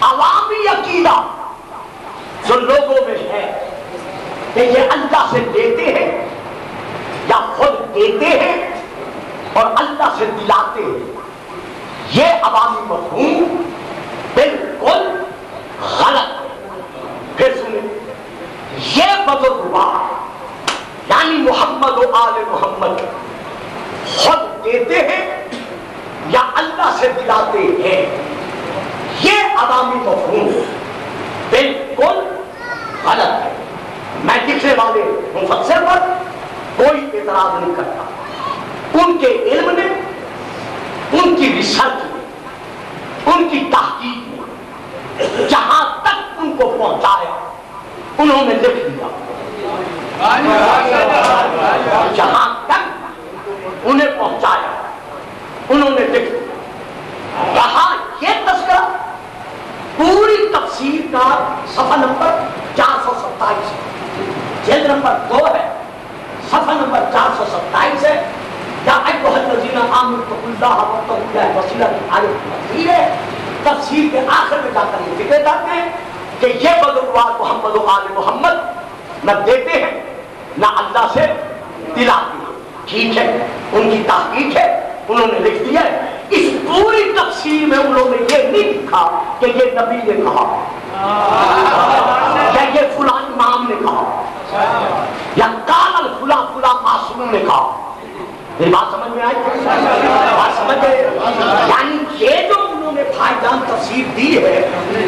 عوامی عقیدہ جو لوگوں میں ہے کہ یہ اللہ سے دیتے ہیں یا خود دیتے ہیں اور اللہ سے دلاتے ہیں، یہ عوامی مفہوم بالکل غلط ہے۔ پھر سنیں، یہ بزرگوار یعنی محمد و آل محمد خود دیتے ہیں یا اللہ سے دلاتے ہیں، یہ عوامی مفہوم بالکل غلط ہے۔ میں لکھنے والے مفسر پر کوئی اعتراض نہیں کرتا، ان کے علم نے، ان کی ریسرچ نے، ان کی تحقیق نے جہاں تک ان کو پہنچایا انہوں نے لکھ دیا، جہاں تک انہیں پہنچایا انہوں نے لکھ دیا۔ یہاں یہ تذکرہ پوری تفسیر کا صفحہ نمبر 427 ہے، جلد نمبر 2 ہے، صفحہ نمبر 427 ہے، یا ایھا الذین آمنوا اتقوا اللہ وابتغوا الیہ الوسیلۃ کی آیت کی تفسیر ہے۔ تفسیر کے آخر میں جا کر یہ ذکر کرتے ہیں کہ یہ بزرگوار محمد و آل محمد نہ دیتے ہیں نہ اللہ سے دلاتے ہیں۔ ٹھیک ہے، ان کی تحقیق ہے، انہوں نے لکھ دیا ہے۔ اس پوری تفسیر میں انہوں نے یہ نہیں لکھا کہ یہ نبی نے کہا یا یہ فلاں امام نے کہا یا قال فلاں فلاں معصوم نے کہا۔ میری بات سمجھ میں آئی؟ بات سمجھ گئے؟ یعنی یہ جو انہوں نے بھائی جان تفسیر دی ہے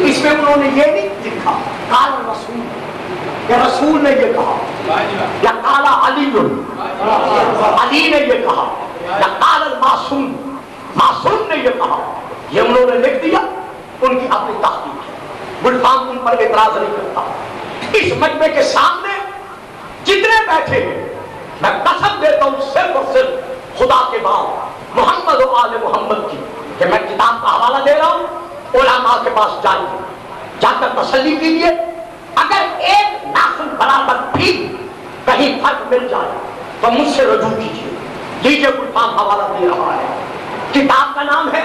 اس میں انہوں نے یہ نہیں لکھا قال رسول یا رسول نے یہ کہا یا قال علی علی نے یہ کہا یا قال المعصوم معصوم نے یہ کہا، یہ انہوں نے لکھ دیا، ان کی اپنی تحقیق ہے، ملتان ان پر اعتراض نہیں کرتا۔ اس مجمع کے سامنے جتنے بیٹھے ہیں میں قسم دیتا ہوں صرف اور صرف خدا کے بعد محمد و آل محمد کی کہ میں کتاب کا حوالہ دے رہا ہوں، علماء کے پاس جائیے، جا کر تسلی کیجیے، اگر ایک ناخن برابر بھی کہیں فرق مل جائے تو مجھ سے رجوع کیجیے۔ لیجیے ملتان حوالہ دے رہا ہے، کتاب کا نام ہے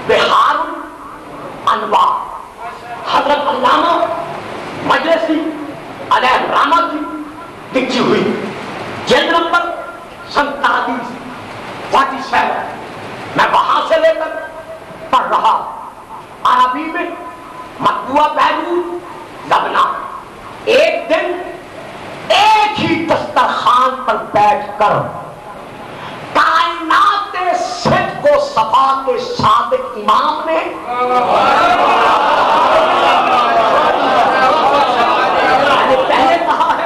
بحار الانوار، حضرت علامہ مجلسی علیہ الرحمہ کی لکھی ہوئی، جلد نمبر 47 میں وہاں سے لے کر پڑھ رہا، عربی میں مطبوعہ بیروت لبنان۔ ایک دن ایک ہی دسترخوان پر بیٹھ کر کائنات صدق و صفا کے صادق امام نے پہلے کہا ہے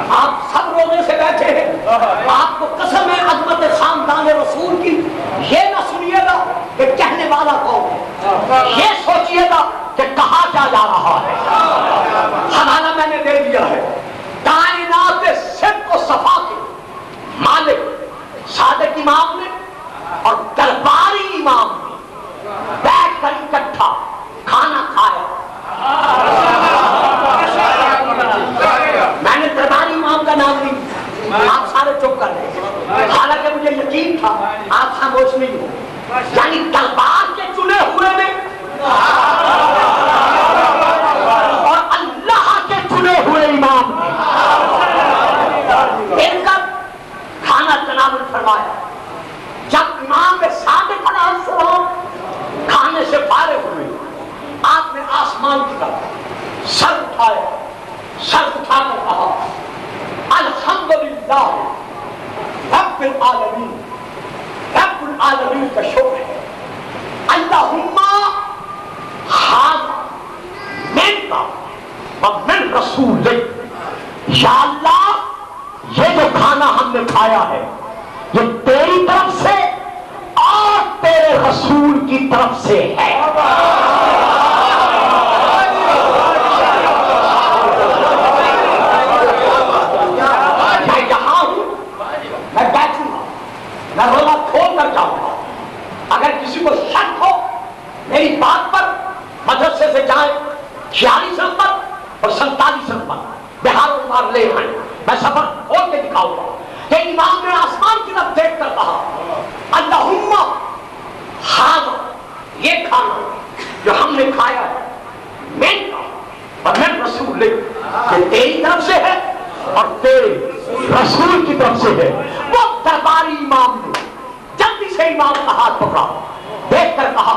آپ سب روزے سے بیٹھے ہیں، آپ کو قسم ہے عظمت خاندان رسول یعنی دربار کے چنے ہوئے میں اور اللہ کے چنے ہوئے امام نے ان کا کھانا تناول فرمایا. جب امام صادق علیہ السلام کھانے سے فارغ ہوئے آپ نے آسمان کی طرف سر اٹھایا, سر اٹھا کر کہا الحمدللہ رب العالمین, رب العالمین کا شکر ہے, اللہم ہذا منک ومن رسولک, یا اللہ یہ جو کھانا ہم نے کھایا ہے یہ تیری طرف سے اور تیرے رسول کی طرف سے ہے. میں یہاں ہوں, میں بیٹھوں گا, میں روزہ کھول کر جاؤں گا. اگر کسی کو شک ہو میری بات پر مدرسے سے جائیں 46 نمبر اور 47 نمبر بہار لے آئیں, میں سفر کھول کے دکھاؤں گا کہ امام نے آسمان کی طرف دیکھ کر کہا اللہم ہذا, یہ کھانا جو ہم نے کھایا ہے من کا اور من رسول یہ تیری طرف سے ہے اور تیرے رسول کی طرف سے ہے. وہ درباری امام نے جلدی سے امام کا ہاتھ پکڑا, دیکھ کر کہا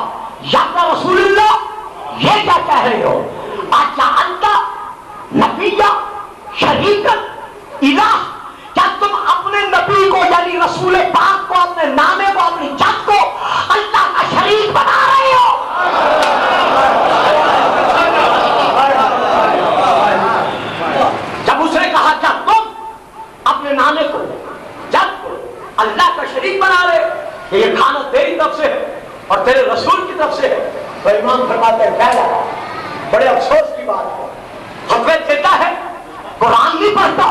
یا رسول اللہ یہ کیا کہہ رہے ہو, اجعلت نبیہ شریکا الہ, کیا تم اپنے نبی کو یعنی رسول پاک کو, اپنے نامے کو, اپنی جد کو اللہ کا شریک بنا رہے ہو؟ جب اس نے کہا کیا تم اپنے نامے کو, جد کو اللہ کا شریک بنا رہے کہ یہ کھانا تیری طرف سے ہے اور تیرے رسول کی طرف سے ہے, تو امام فرماتے ہیں کہہ رہا بڑے افسوس کی بات ہے, خطبے دیتا ہے قرآن نہیں پڑھتا.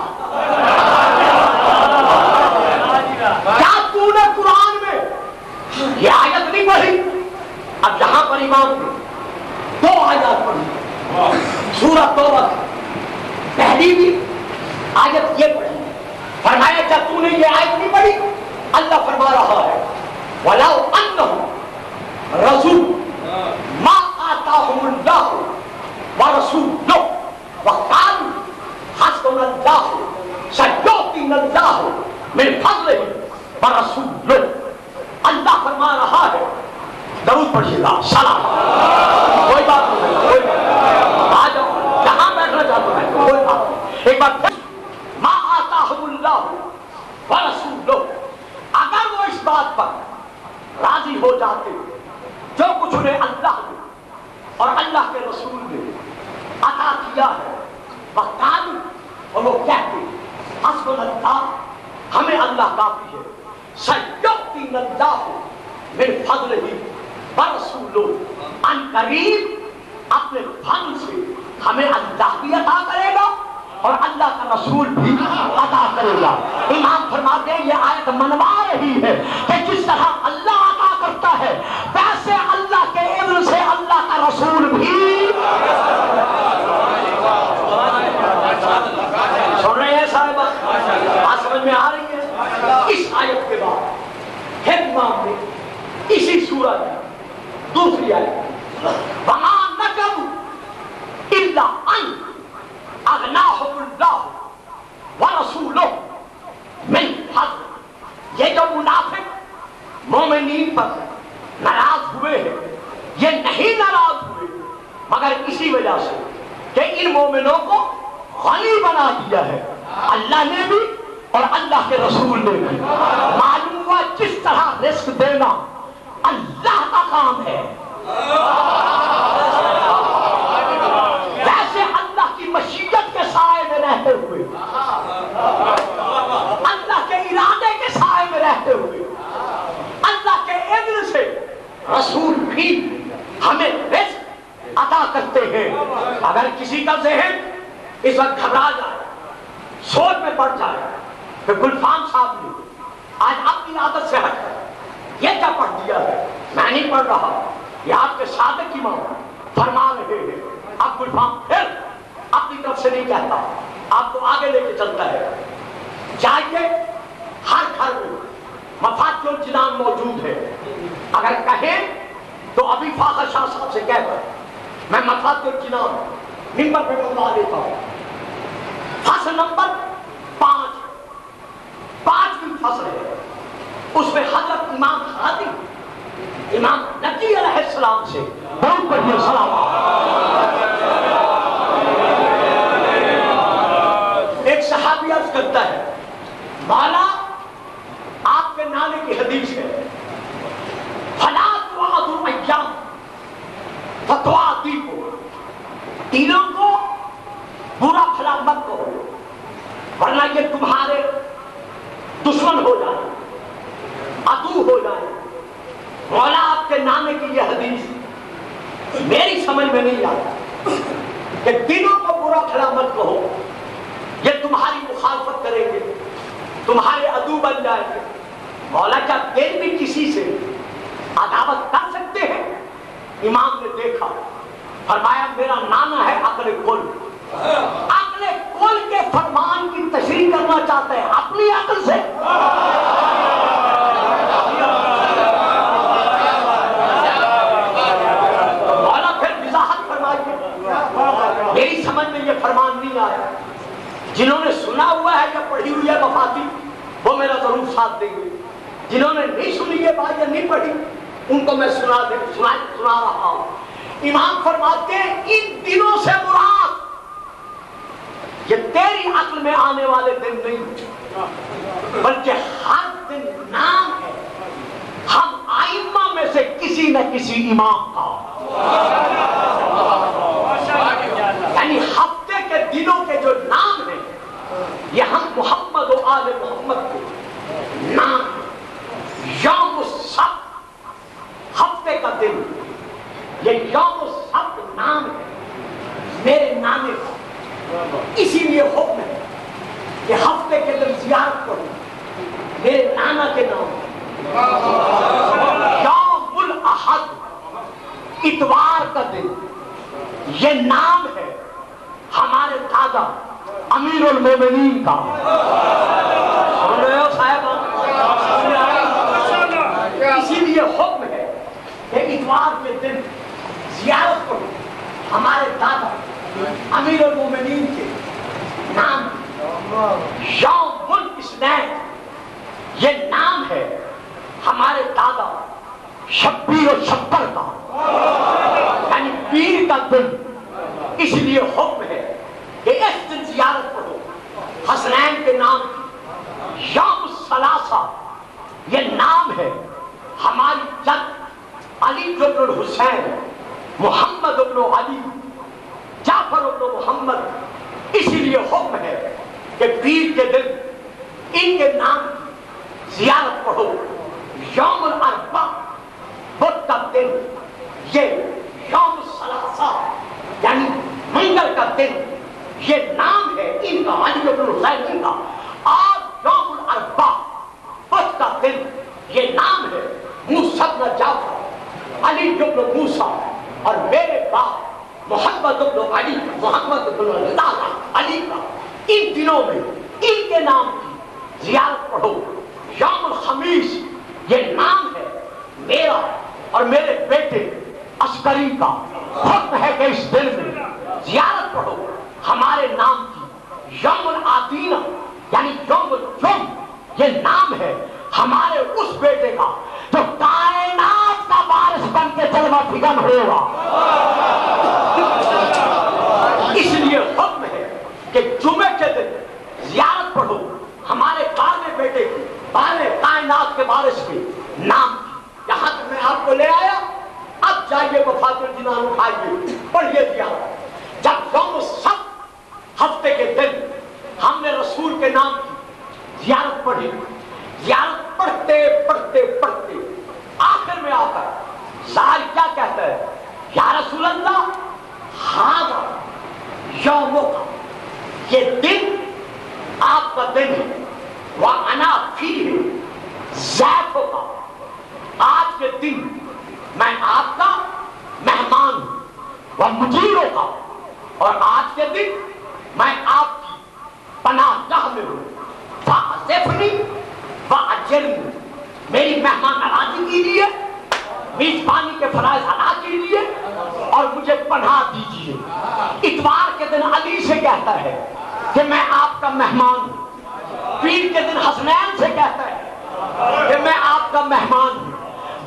کیا تو نے قرآن میں یہ آیت نہیں پڑھی؟ اب یہاں پر امام نے 2 آیات پڑھی سورہ توبہ کی. پہلی بھی آیت یہ پڑھی, فرمایا کیا تو نے یہ آیت نہیں پڑھی؟ اللہ فرما رہا ہے وَلَوْ أَنَّهُمْ رَضُوا مَا آتَاهُمُ اللَّهُ وَرَسُولُهُ وَقَالُوا حَسْبُنَا اللَّهُ سَيُؤْتِينَا اللَّهُ مِنْ فَضْلِهِ وَرَسُولُهُ. اللہ فرما رہا ہے, درود پڑھیے گا, سلام, کوئی بات نہیں, کوئی بات, آ جاؤ جہاں بیٹھنا چاہتے ہیں, کوئی بات نہیں. ایک بات مَا آتَاهُمُ اللَّهُ وَرَسُولُهُ, اگر وہ اس بات پر راضی ہو جاتے جو کچھ انہیں اللہ نے اور اللہ کے رسول نے عطا کیا ہے, وقالوا, اور وہ کہتے حسبنا اللہ, ہمیں اللہ کافی ہے, سیؤتینا اللہ من فضلہ ورسولہ, ان قریب اپنے فضل سے ہمیں اللہ بھی عطا کرے گا اور اللہ کا رسول بھی عطا کرے گا. امام فرماتے ہیں یہ آیت منوا رہی ہے کہ جس طرح اللہ عطا کرتا ہے ویسے اللہ کے اذن سے اللہ کا رسول بھی. سن رہے ہیں صاحبہ, بات سمجھ میں آ رہی ہے؟ اس آیت کے بعد پھر امام نے اسی سورہ کی دوسری آیت وَمَا نَكَبُوا إِلَّا أَنْ اغناہم اللہ ورسولہ من فضل, یہ جو منافق مومنین پر ناراض ہوئے ہیں یہ نہیں ناراض ہوئے مگر اسی وجہ سے کہ ان مومنوں کو غنی بنا دیا ہے اللہ نے بھی اور اللہ کے رسول نے بھی. معلوم ہوا جس طرح رزق دینا اللہ کا کام ہے ویسے اللہ کی مشیت کے سائے میں رہتے ہوئے, اللہ کے ارادے کے سائے میں رہتے ہوئے, اللہ کے اذن سے رسول بھی ہمیں رزق عطا کرتے ہیں. اگر کسی کا ذہن اس وقت گھبرا جائے, سوچ میں پڑ جائے کہ گلفام صاحب نے آج اپنی عادت سے ہٹ کر یہ کیا پڑھ دیا ہے, میں نہیں پڑھ رہا, یہ آپ کے صادق امام فرما رہے ہیں. اب گلفام پھر اپنی طرف سے نہیں کہتا, آپ کو آگے لے کے چلتا ہے. چاہیے ہر گھر میں مفاتیح الجنان موجود ہے, اگر کہیں تو ابھی فاخر شاہ صاحب سے کہہ کر میں مفاد الجنان ممبر پہ بتلا دیتا ہوں. فصل نمبر 5 فصل ہے. اس میں حضرت امام خاتم امام نبی علیہ السلام سے درود پڑھیے سلام. ایک صحابی عرض کرتا ہے مولا آپ کے نانے کی حدیث ہے فلا توعدوا ایام فتوعدوا، تینوں کو برا بھلا مت کرو ورنہ یہ تمہارے دشمن ہو جائے، عدو ہو جائے. مولا آپ کے نانے کی یہ حدیث میری سمجھ میں نہیں آتا کہ تینوں کو برا بھلا مت کہو، یہ تمہاری مخالفت کریں گے، تمہارے عدو بن جائیں گے. مولا کیا دل بھی کسی سے عداوت کر سکتے ہیں؟ امام نے دیکھا فرمایا میرا نانا ہے عقل کل. عقل کل کے فرمان کی تشریح کرنا چاہتے ہیں اپنی عقل سے. مولا پھر وضاحت فرمائیے. میری سمجھ میں یہ فرمان نہیں آیا. جنہوں نے سنا ہوا ہے یا پڑھی ہوئی ہے مفاتی وہ میرا ضرور ساتھ دیں گے. جنہوں نے نہیں سنی یہ بات یا نہیں پڑھی ان کو میں سنا رہا ہوں. امام فرماتے ہیں ان دنوں سے مراد یہ تیری عقل میں آنے والے دن نہیں بلکہ ہر دن نام ہے ہم ائمہ میں سے کسی نہ کسی امام کا. یعنی ہفتے کے دنوں کے جو نام ہیں یہ ہم محمد و آل محمد کے نام ہیں. یوم السبت ہفتے کا دن یہ یوم السبت نام ہے میرے نانے کا. اسی لیے حکم ہے کہ ہفتے کے دن زیارت کرو میرے نانا کے نام. یوم الاحد اتوار کا دن یہ نام ہے ہمارے دادا امیر المومنین کا. سن رہے ہو صاحب؟ اسی لیے حکم ہے کہ اتوار کے دن زیارت کرو ہمارے دادا امیر المومنین کے نام. یوم الاثنین یہ نام ہے ہمارے دادا شبیر و شبر کا یعنی پیر کا دن. اس لیے حکم ہے کہ اس دن زیارت کرو حسنین کے نام کی. یوم الثلاثہ یہ نام ہے ہماری جد علی بن الحسین محمد بن علی جعفر بن محمد. اسی لیے حکم ہے کہ پیر کے دن ان کے نام کی زیارت پڑھو. یوم الاربعاء بدھ کا دن یہ یوم الثلاثہ یعنی منگل کا دن یہ نام ہے ان کا علی بن الحسین کا. اور یوم الاربعاء بدھ کا دن یہ نام ہے موسیٰ بن جعفر علی بن موسیٰ اور میرے باپ محمد بن علی محمد بن علی کا. ان دنوں میں ان کے نام کی زیارت پڑھو. یوم الخمیس یہ نام ہے میرا اور میرے بیٹے عسکری کا. حکم ہے کہ اس دن میں زیارت پڑھو ہمارے نام کی. یوم العادینہ یعنی یوم الجم یہ نام ہے ہمارے اس بیٹے کا جو کائنات کا وارث بن کے جلوہ فکن ہوگا. اس لیے حکم ہے کہ جمعے کے دن زیارت پڑھو ہمارے بارہویں بیٹے کی بارہویں کائنات کے وارث کے نام کی. یہاں تک میں آپ کو لے آیا. اب جائیے وفات الجنان اٹھائیے پڑھیے زیارت. جب یوم السبت ہفتے کے دن ہم نے رسول کے نام کی زیارت پڑھی. زیارت پڑھتے پڑھتے پڑھتے آخر میں آ کر سال کیا کہتا ہے یا رسول اللہ ہاں یوم کا یہ دن آپ کا دن ہے. وَأَنَا فِيهِ ضَيْفُكَ آج کے دن میں آپ کا مہمان ہوں. وَمُجِيرُ کا اور آج کے دن میں آپ کی پناہ گاہ میں ہوں. فَأَعْزِفْنِي وَأَجِرْنِي میری مہمان نوازی کیجیے میزبانی کے فرائض ادا کیجیے اور مجھے پناہ دیجیے۔ اتوار کے دن علی سے کہتا ہے کہ میں آپ کا مہمان ہوں، پیر کے دن حسنین سے کہتا ہے کہ میں آپ کا مہمان ہوں،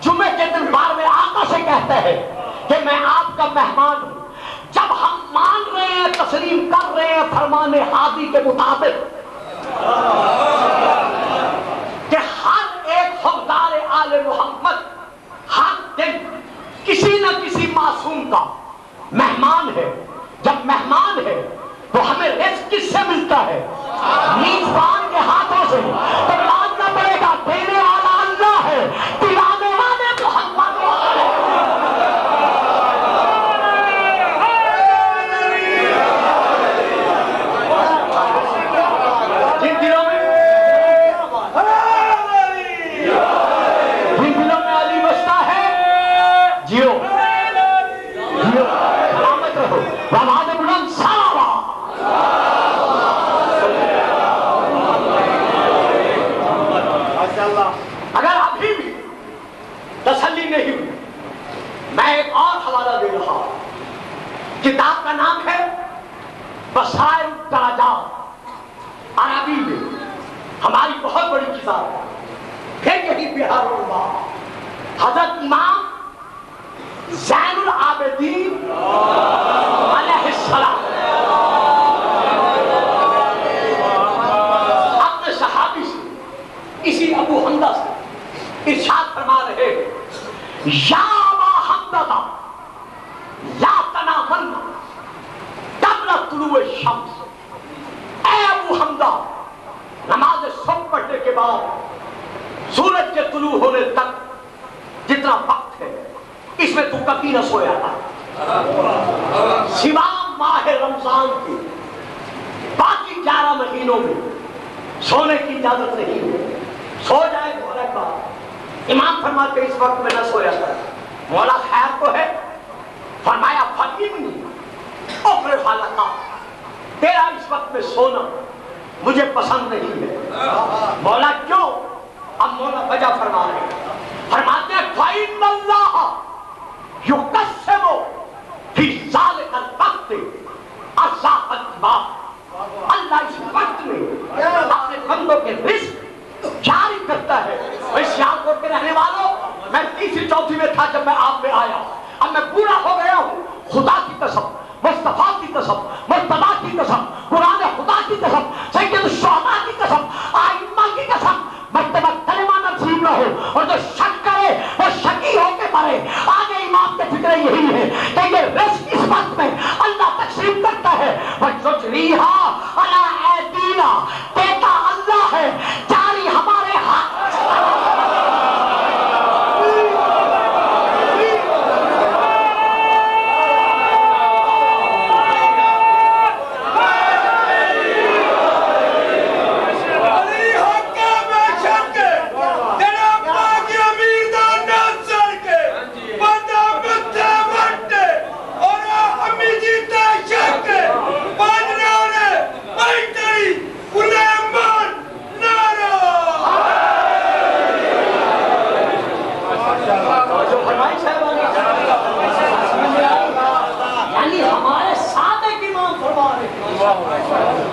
جمعے کے دن بارہویں آقا سے کہتا ہے کہ میں آپ کا مہمان ہوں۔ جب ہم مان رہے ہیں، تسلیم کر رہے ہیں فرمان ہادی کے مطابق کہ ہر ایک حقدار آل محمد ہر دن کسی نہ کسی معصوم کا مہمان ہے، جب مہمان ہے تو ہمیں رزق کس سے ملتا ہے؟ میزبان کے ہاتھوں سے۔ تو ماننا پڑے گا دینے والا اللہ ہے، پلانے والے محمد جن دنوں میں علی بستا ہے، جیو جیو سلامت رہو، آواز بلند سارا۔ اگر ابھی بھی تسلی نہیں ہوئی، میں ایک اور حوالہ دے رہا ہوں، کتاب کا نام ہے بصائر الدرجات، عربی میں ہماری بہت بڑی کتاب ہے، پھر یہی بہار علماء حضرت امام زین العابدین علیہ السلام اپنے صحابی سے، اسی ابو حمزہ سے ارشاد فرما رہے یا ابا حمزہ لا تنامن قبل طلوع الشمس، اے ابو حمزہ نماز صبح پڑھنے کے بعد سورج کے طلوع ہونے تک جتنا وقت ہے اس میں تو کبھی نہ سویا تھا، سوا ماہ رمضان کی باقی 11 مہینوں میں سونے کی اجازت نہیں ہے، سو جائے تو الگ بات۔ امام فرماتے اس وقت میں نہ سویا تھا، مولا خیر تو ہے، فرمایا فَإِنِّي أُكْرِهُ لَكَ، تیرا اس وقت میں سونا مجھے پسند نہیں ہے۔ مولا کیوں؟ اب مولا وجہ فرما رہے ہیں، فرماتے ہیں فَإِنَّ اللَّهَ يُقَسِّمُ فِي ذَلِكَ الْوَقْتِ أَرْزَاقَ الْعِبَادِ، اللہ اس وقت میں اپنے بندوں کے رزق جاری کرتا ہے۔ میں سیالکوٹ کے رہنے والوں، میں تیسری چوتھی میں تھا جب میں آپ میں آیا، اب میں پورا ہو گیا ہوں، خدا کی قسم، مصطفیٰ کی قسم، مرتضیٰ کی قسم، قرآن خدا کی قسم، سید الشہداء کی قسم، ائمہ کی قسم، مرتبہ کلمہ نصیب نہ ہو، اور جو شک کرے وہ شکی ہو کے مرے۔ آگے امام کے فکر یہی ہے کہ یہ رزق اس وقت میں اللہ تقسیم کرتا ہے، وَجُجْرِيهَا عَلَىٰ أَيْدِينَا، دیتا اللہ ہے، جاری ہمارے ہاتھ۔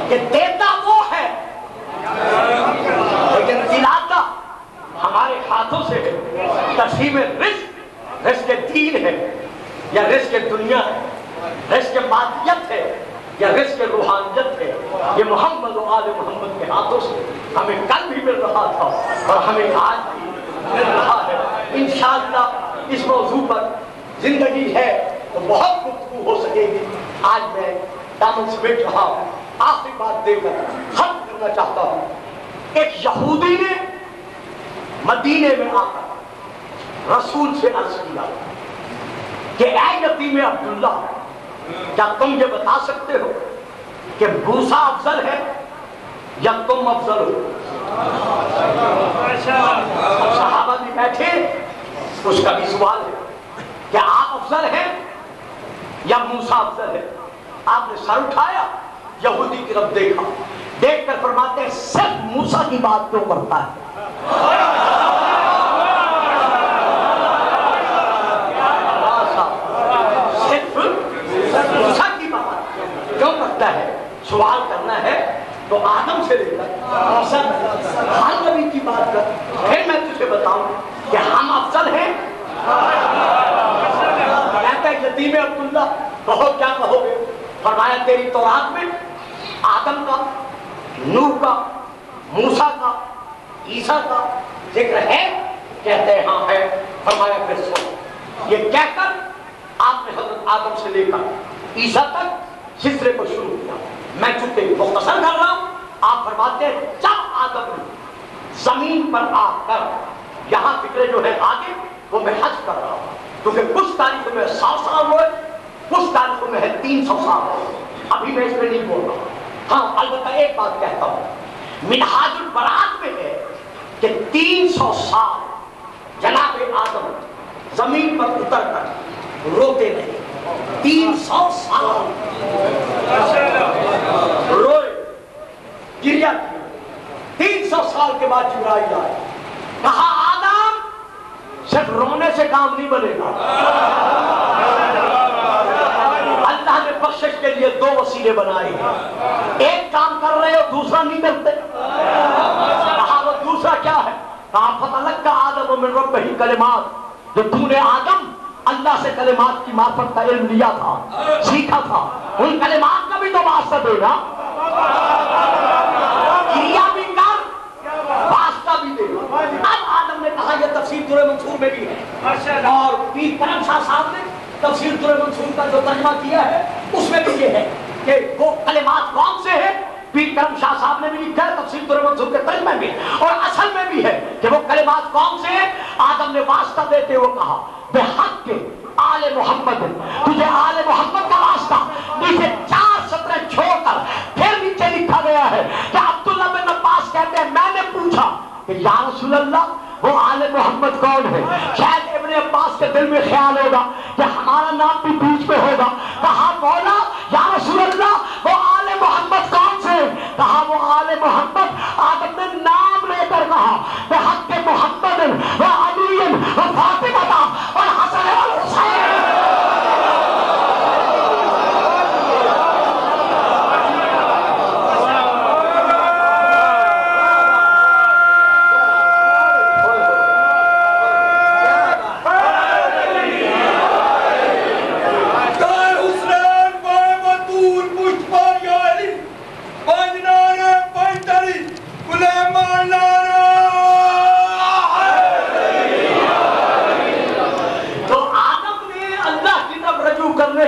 کہ دیتا وہ ہے لیکن دلاتا ہمارے ہاتھوں سے ہے۔ تقسیم رزق، رزق دین ہے یا رزق دنیا ہے، رزق مادیت ہے یا رزق روحانیت ہے، یہ محمد و آل محمد کے ہاتھوں سے ہمیں کل بھی مل رہا تھا اور ہمیں آج بھی مل رہا ہے۔ انشاءاللہ اس موضوع پر زندگی ہے تو بہت گفتگو ہو سکے گی، آج میں دامن سمیٹ رہا ہوں۔ آخری بات دے کر ختم کرنا چاہتا ہوں۔ ایک یہودی نے مدینے میں آ کر رسول سے عرض کیا کہ اے یتیم عبداللہ، کیا تم یہ بتا سکتے ہو کہ موسیٰ افضل ہے یا تم افضل ہو؟ صحابہ بھی بیٹھے، اس کا بھی سوال ہے کہ آپ افضل ہیں یا موسیٰ افضل ہے؟ آپ نے سر اٹھایا، یہودی کی طرف دیکھا، دیکھ کر فرماتے ہیں صرف موسیٰ کی بات کیوں کرتا ہے؟ سوال کرنا ہے تو آدم سے لے کر ہر نبی کی بات کر، پھر میں تجھے بتاؤں کہ ہم افضل ہیں۔ کہتا ہے یتیم عبداللہ کہو کیا کہو گے؟ فرمایا تیری تورات میں آدم کا، نوح کا، موسیٰ کا، عیسیٰ کا ذکر ہے؟ کہتے ہیں ہاں ہے۔ فرمایا پھر سن، یہ کہہ کر آپ نے حضرت آدم سے لے کر عیسیٰ تک سلسلے کو شروع کیا۔ میں چونکہ مختصر کر رہا ہوں، آپ فرماتے ہیں جب آدم نے زمین پر آ کر، یہاں فکرے جو ہے آگے وہ میں حج کر رہا ہوں کیونکہ کچھ تاریخوں میں 100 سال ہوئے، کچھ تاریخوں میں ہے 300 سال ہوئے، ابھی میں اس میں نہیں بول رہا۔ ہاں البتہ ایک بات کہتا ہوں، منہاج البراءت میں ہے کہ 300 سال جناب آدم زمین پر اتر کر روتے نہیں، 300 سال روئے، گریہ کیا۔ 300 سال کے بعد جبرائیل آئے، کہا آدم صرف رونے سے کام نہیں بنے گا، اللہ نے بخشش کے لیے 2 وسیلے بنائے ہیں، ایک کام کر رہے ہو دوسرا نہیں کرتے، کہا وہ دوسرا کیا ہے؟ کہا فتلقى آدم من ربہ کلمات، جو تو نے آدم اللہ سے کلمات کی معرفت کا علم لیا تھا، سیکھا تھا، ان کلمات کا بھی تو واسطہ دینا، کریا بھی کر، واسطہ بھی دے۔ اب آدم نے کہا یہ تفسیر درر منصور میں بھی ہے، اور پیر کرم شاہ صاحب نے تفسیر درر منصور کا جو ترجمہ کیا ہے اس میں بھی یہ ہے کہ وہ کلمات کون سے ہیں۔ پیر کرم شاہ صاحب نے بھی لکھا ہے تفسیر درر منصور کے ترجمے میں، اور اصل میں بھی ہے کہ وہ کلمات کون سے ہیں۔ آدم نے واسطہ دیتے ہوئے کہا بحق کے آل محمد، تجھے آل محمد کا واسطہ۔ نیچے 4 سطریں چھوڑ کر پھر نیچے لکھا گیا ہے کہ عبداللہ بن عباس کہتے ہیں میں نے پوچھا کہ یا رسول اللہ وہ آل محمد کون ہے؟ شاید ابن عباس کے دل میں خیال ہوگا کہ ہمارا نام بھی بیچ میں ہوگا۔ کہا مولا یا رسول اللہ وہ آل محمد کون سے؟ کہا وہ آل محمد، آدم نے نام لے کر کہا بحق محمد و علی و فاطمہ اور حسن اور حسین۔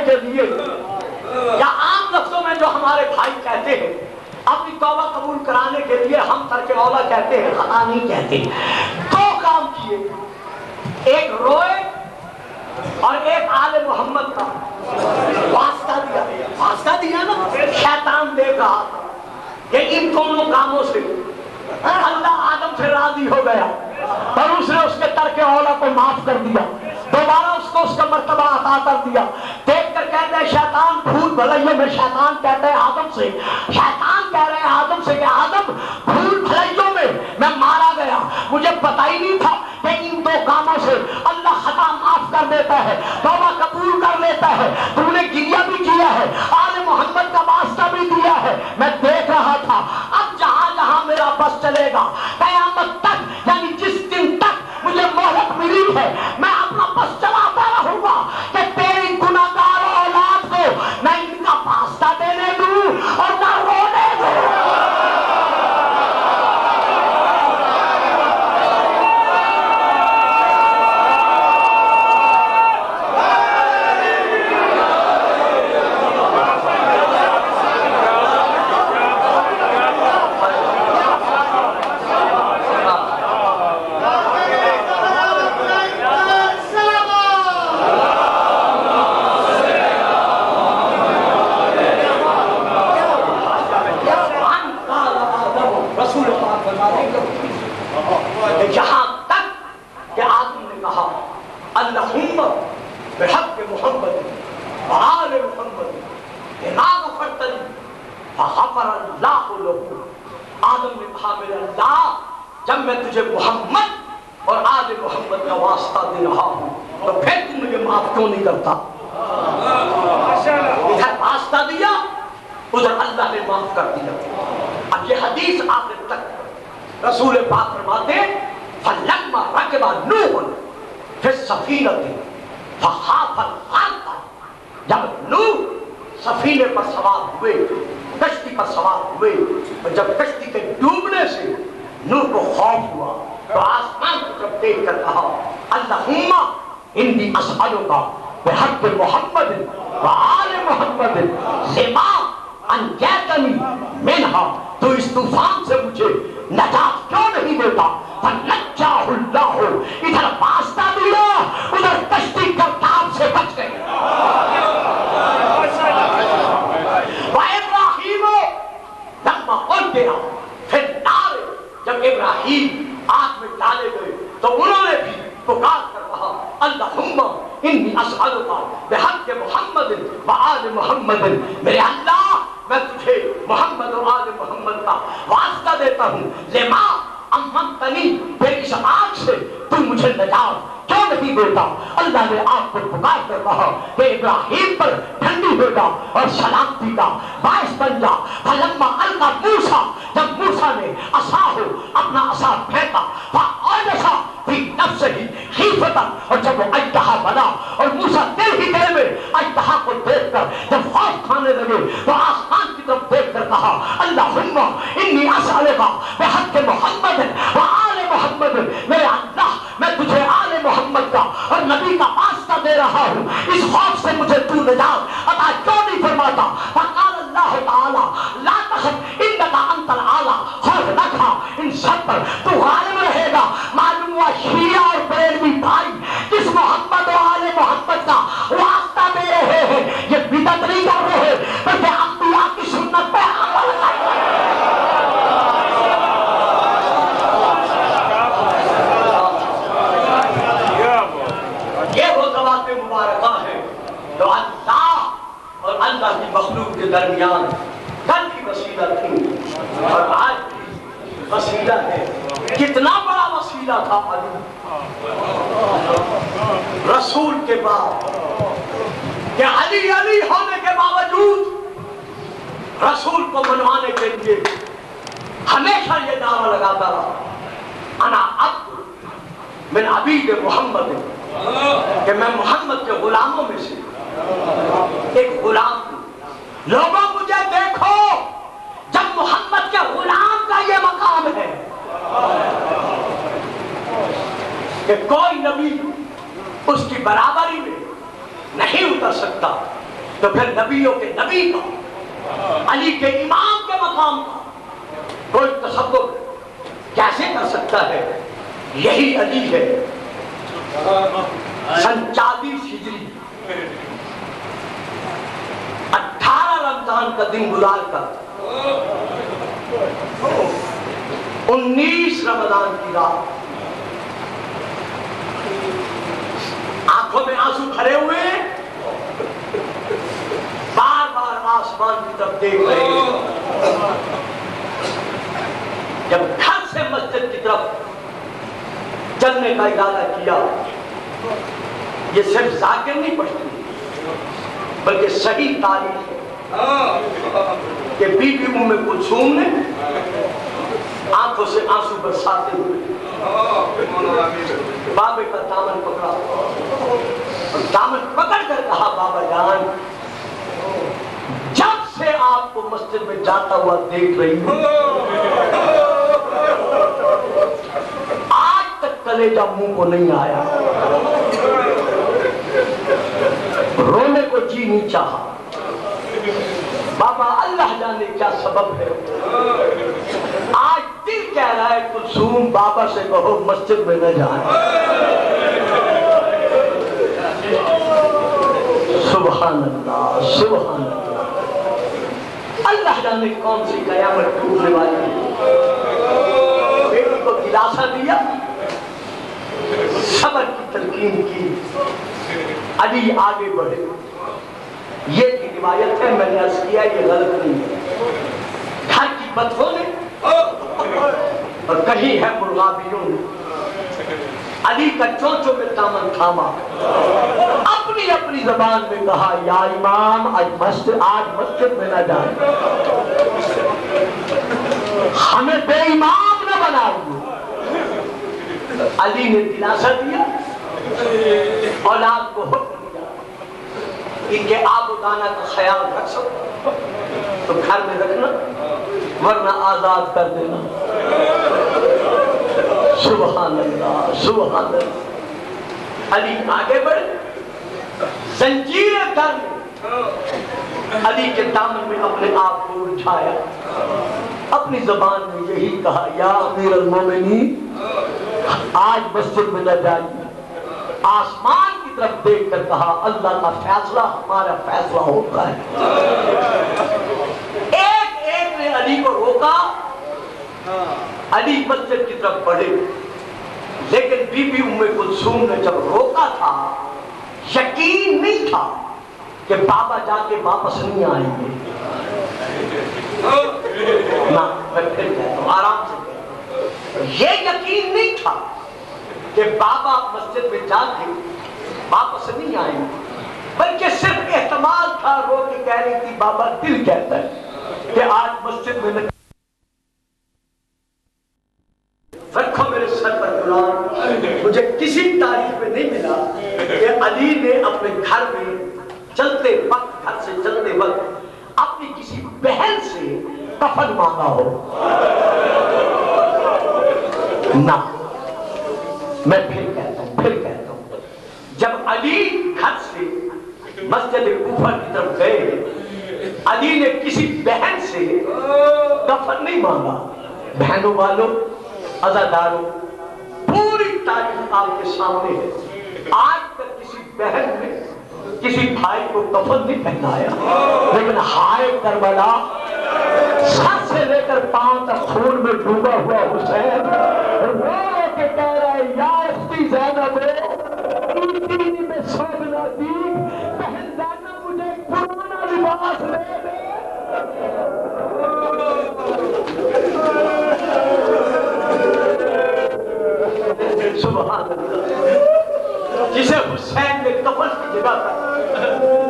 کے لیے یا عام لفظوں میں جو ہمارے بھائی کہتے ہیں اپنی توبہ قبول کرانے کے لیے ہم ترک اولا کہتے ہیں، خطا نہیں کہتے۔ 2 کام کیے، ایک روئے اور ایک آل محمد کا واسطہ دیا۔ واسطہ دیا نا، شیطان دیکھ رہا تھا کہ ان دونوں کاموں سے اللہ آدم سے راضی ہو گیا اور اس نے اس کے ترک اولا کو معاف کر دیا، دوبارہ اس کو اس کا مرتبہ عطا کر دیا۔ دیکھ کر کہتے ہیں شیطان بھول بھلائیوں میں، شیطان کہتے ہیں آدم سے، شیطان کہہ رہے ہیں آدم سے کہ آدم بھول بھلائیوں میں مارا گیا، مجھے پتہ ہی نہیں تھا کہ ان 2 کاموں سے اللہ خطا معاف کر دیتا ہے، توبہ قبول کر لیتا ہے۔ تو نے گریہ بھی کیا ہے، آل محمد کا واسطہ بھی دیا ہے، میں دیکھ رہا تھا۔ اب جہاں جہاں میرا بس چلے گا قیامت تک، یعنی جس دن تک مجھے مہلت ملی ہے، میں اپنا بس چلاتا رہوں گا کہ تیری گناہ گار اولاد کو نہ ان کا واسطہ دینے دوں اور نہ رونے دوں۔ یہاں تک کہ آدم نے کہا اللہم بحق محمد وآل محمد بما غفرتنی فغفر اللہ لہ۔ آدم نے کہا میرے اللہ جب میں تجھے محمد اور آل محمد کا واسطہ دے رہا ہوں تو پھر تم مجھے معاف کیوں نہیں کرتا؟ ادھر واسطہ دیا ادھر اللہ نے معاف کر دیا. اب یہ حدیث آخر تک رسول پاک فرماتے فَلَمَّا رَكِبَ نُوحٌ فِي السَّفِينَةِ فَخَافَ الْغَرْقَ. جب نوح سفینے پر سوار ہوئے، کشتی پر سوار ہوئے، اور جب کشتی کے ڈوبنے سے نوح کو خوف ہوا تو آسمان کو جب دیکھ کر کہا اللہم انی اسألک بحق محمد وآل محمد لما انجیتنی منہا، تو اس طوفان سے مجھے نجات کیوں نہیں دیتا؟ فنجاہ اللہ، ادھر واسطہ دیا، ادھر کشتی کرتاب سے بچ گئی. وَإِبْرَاهِيمُ لَمَّا أُلْقِيَ فِي النَّارِ، جب ابراہیم آگ میں ڈالے گئے تو انہوں نے بھی پکار کر کہا اللہم انی اسألک بحق محمد وآل محمد، میرے اللہ میں تجھے محمد و آل محمد کا واسطہ دیتا ہوں، لما امنتنی، پھر اس آگ سے تو مجھے نجات کیوں نہیں دیتا؟ اللہ نے آپ کو پکار کر کہا کہ ابراہیم پر ٹھنڈی بیٹا اور سلامتی کا باعث بن جا. فلما القا موسیٰ، جب موسیٰ نے عصاہ اپنا عصا پھینکا، فآجسا فی نفسہ خیفتاً، اور جب وہ اژدہا بنا اور موسیٰ دل ہی دل میں اژدہا کو دیکھ کر جب خوف کھانے لگے تو آسمان کی طرف دیکھ کر کہا اللہم انی اسألک بحق محمد وآل محمد، میرے اللہ میں تجھے آل محمد کا اور نبی کا واسطہ دے رہا ہوں، اس خوف سے مجھے تو نجات عطا کیوں نہیں فرماتا؟ فقال اللہ تعالی لا تخف انک انت الاعلی، خوف نہ کھا، ان سب پر تو غالب رہے گا. معلوم ہوا شیعہ اور بریلوی بھائی جس محمد و آل محمد کا واسطہ دے رہے ہیں یہ بدعت نہیں کر رہے بلکہ انبیاء کی سنت پہ عمل کر رہے ہیں. مبارکہ ہے جو اللہ اور اللہ کی مخلوق کے درمیان کل کی وسیلہ تھی اور آج کی وسیلہ ہے. کتنا بڑا وسیلہ تھا علی رسول کے بعد کہ علی علی ہونے کے باوجود رسول کو منوانے کے لیے ہمیشہ یہ نعرہ لگاتا رہا انا عبد من عبید محمد، کہ میں محمد کے غلاموں میں سے ایک غلام ہوں. لوگوں مجھے دیکھو جب محمد کے غلام کا یہ مقام ہے کہ کوئی نبی اس کی برابری میں نہیں اتر سکتا، تو پھر نبیوں کے نبی کا، علی کے امام کے مقام کا کوئی تصور کیسے کر سکتا ہے؟ یہی علی ہے. سن 40 ہجری 18 رمضان کا دن گزار کر 19 رمضان کی رات آنکھوں میں آنسو کھڑے ہوئے، بار بار آسمان کی طرف دیکھ رہے ہیں. جب گھر سے مسجد کی طرف چلنے کا ارادہ کیا، یہ صرف ذاکر نہیں پڑھتی بلکہ صحیح تاریخ ہے کہ بی بی ام کلثوم نے آنکھوں سے آنسو برساتے ہوئے بابے کا دامن پکڑا اور دامن پکڑ کر کہا بابا جان جب سے آپ کو مسجد میں جاتا ہوا دیکھ رہی ہوں آج تک کلیجہ منہ کو نہیں آیا، رونے کو جی نہیں چاہا. بابا اللہ جانے کیا سبب ہے، آج دل کہہ رہا ہے کلثوم بابا سے کہو مسجد میں نہ جائیں. سبحان اللہ سبحان اللہ. اللہ جانے کون سی قیامت ٹوٹنے والی ہے. بیٹی کو دلاسا دیا، صبر کی تلقین کی، علی آگے بڑھے. یہ کی روایت ہے، میں نے عرض کیا یہ غلط نہیں ہے. گھر کی بدفوں نے اور کہیں ہے مرغابیوں نے علی کا چونچوں میں دامن تھاما، اپنے اپنی اپنی زبان میں کہا یا امام آج مسجد میں نہ جائیں، ہمیں بے امام نہ بنائیے۔ علی نے دلاسا دیا، اولاد کو حکم دیا ان کے آب و دانہ کا خیال رکھ سکو تو گھر میں رکھنا ورنہ آزاد کر دینا۔ سبحان اللہ سبحان اللہ۔ علی آگے بڑھے، زنجیریں تن، علی کے دامن میں اپنے آپ کو اٹھایا، اپنی زبان میں یہی کہا یا امیر المومنین آج مسجد میں نہ جائیے۔ آسمان کی طرف دیکھ کر کہا اللہ کا فیصلہ ہمارا فیصلہ ہوتا ہے۔ ایک ایک نے علی کو روکا، علی مسجد کی طرف بڑھے، لیکن بی بی ام کلثوم نے جب روکا تھا یقین نہیں تھا کہ بابا جا کے واپس نہیں آئیں گے۔ نہ میں پھر کہتا ہوں آرام سے کہتا ہوں، یہ یقین نہیں تھا کہ بابا مسجد میں جا کے واپس نہیں آئیں گے، بلکہ صرف احتمال تھا۔ رو کے کہہ رہی تھی بابا دل کہتا ہے کہ آج مسجد میں رکھو میرے سر پر قرآن۔ مجھے کسی تاریخ میں نہیں ملا کہ علی نے اپنے گھر میں چلتے وقت، گھر سے چلتے وقت اپنی کسی بہن سے کفن مانگا ہو۔ نہ، میں پھر کہتا ہوں جب علی گھر سے مسجد کوفہ کی طرف گئے، علی نے کسی بہن سے کفن نہیں مانگا۔ بہنوں والوں، عزاداروں، پوری تاریخ آپ کے سامنے ہے۔ آج تک کسی بہن نے کسی بھائی کو کفن نہیں پہنایا، لیکن ہائے کربلا، سر سے لے کر پاؤں تک خون میں ڈوبا ہوا حسین رو کے کہہ رہا ہے یا اختی زینب دین میں سوگنا دی، بہن زینب مجھے پرانا لباس لے دے۔ سبحان اللہ۔ جسے حسین نے کفن کی جگہ پر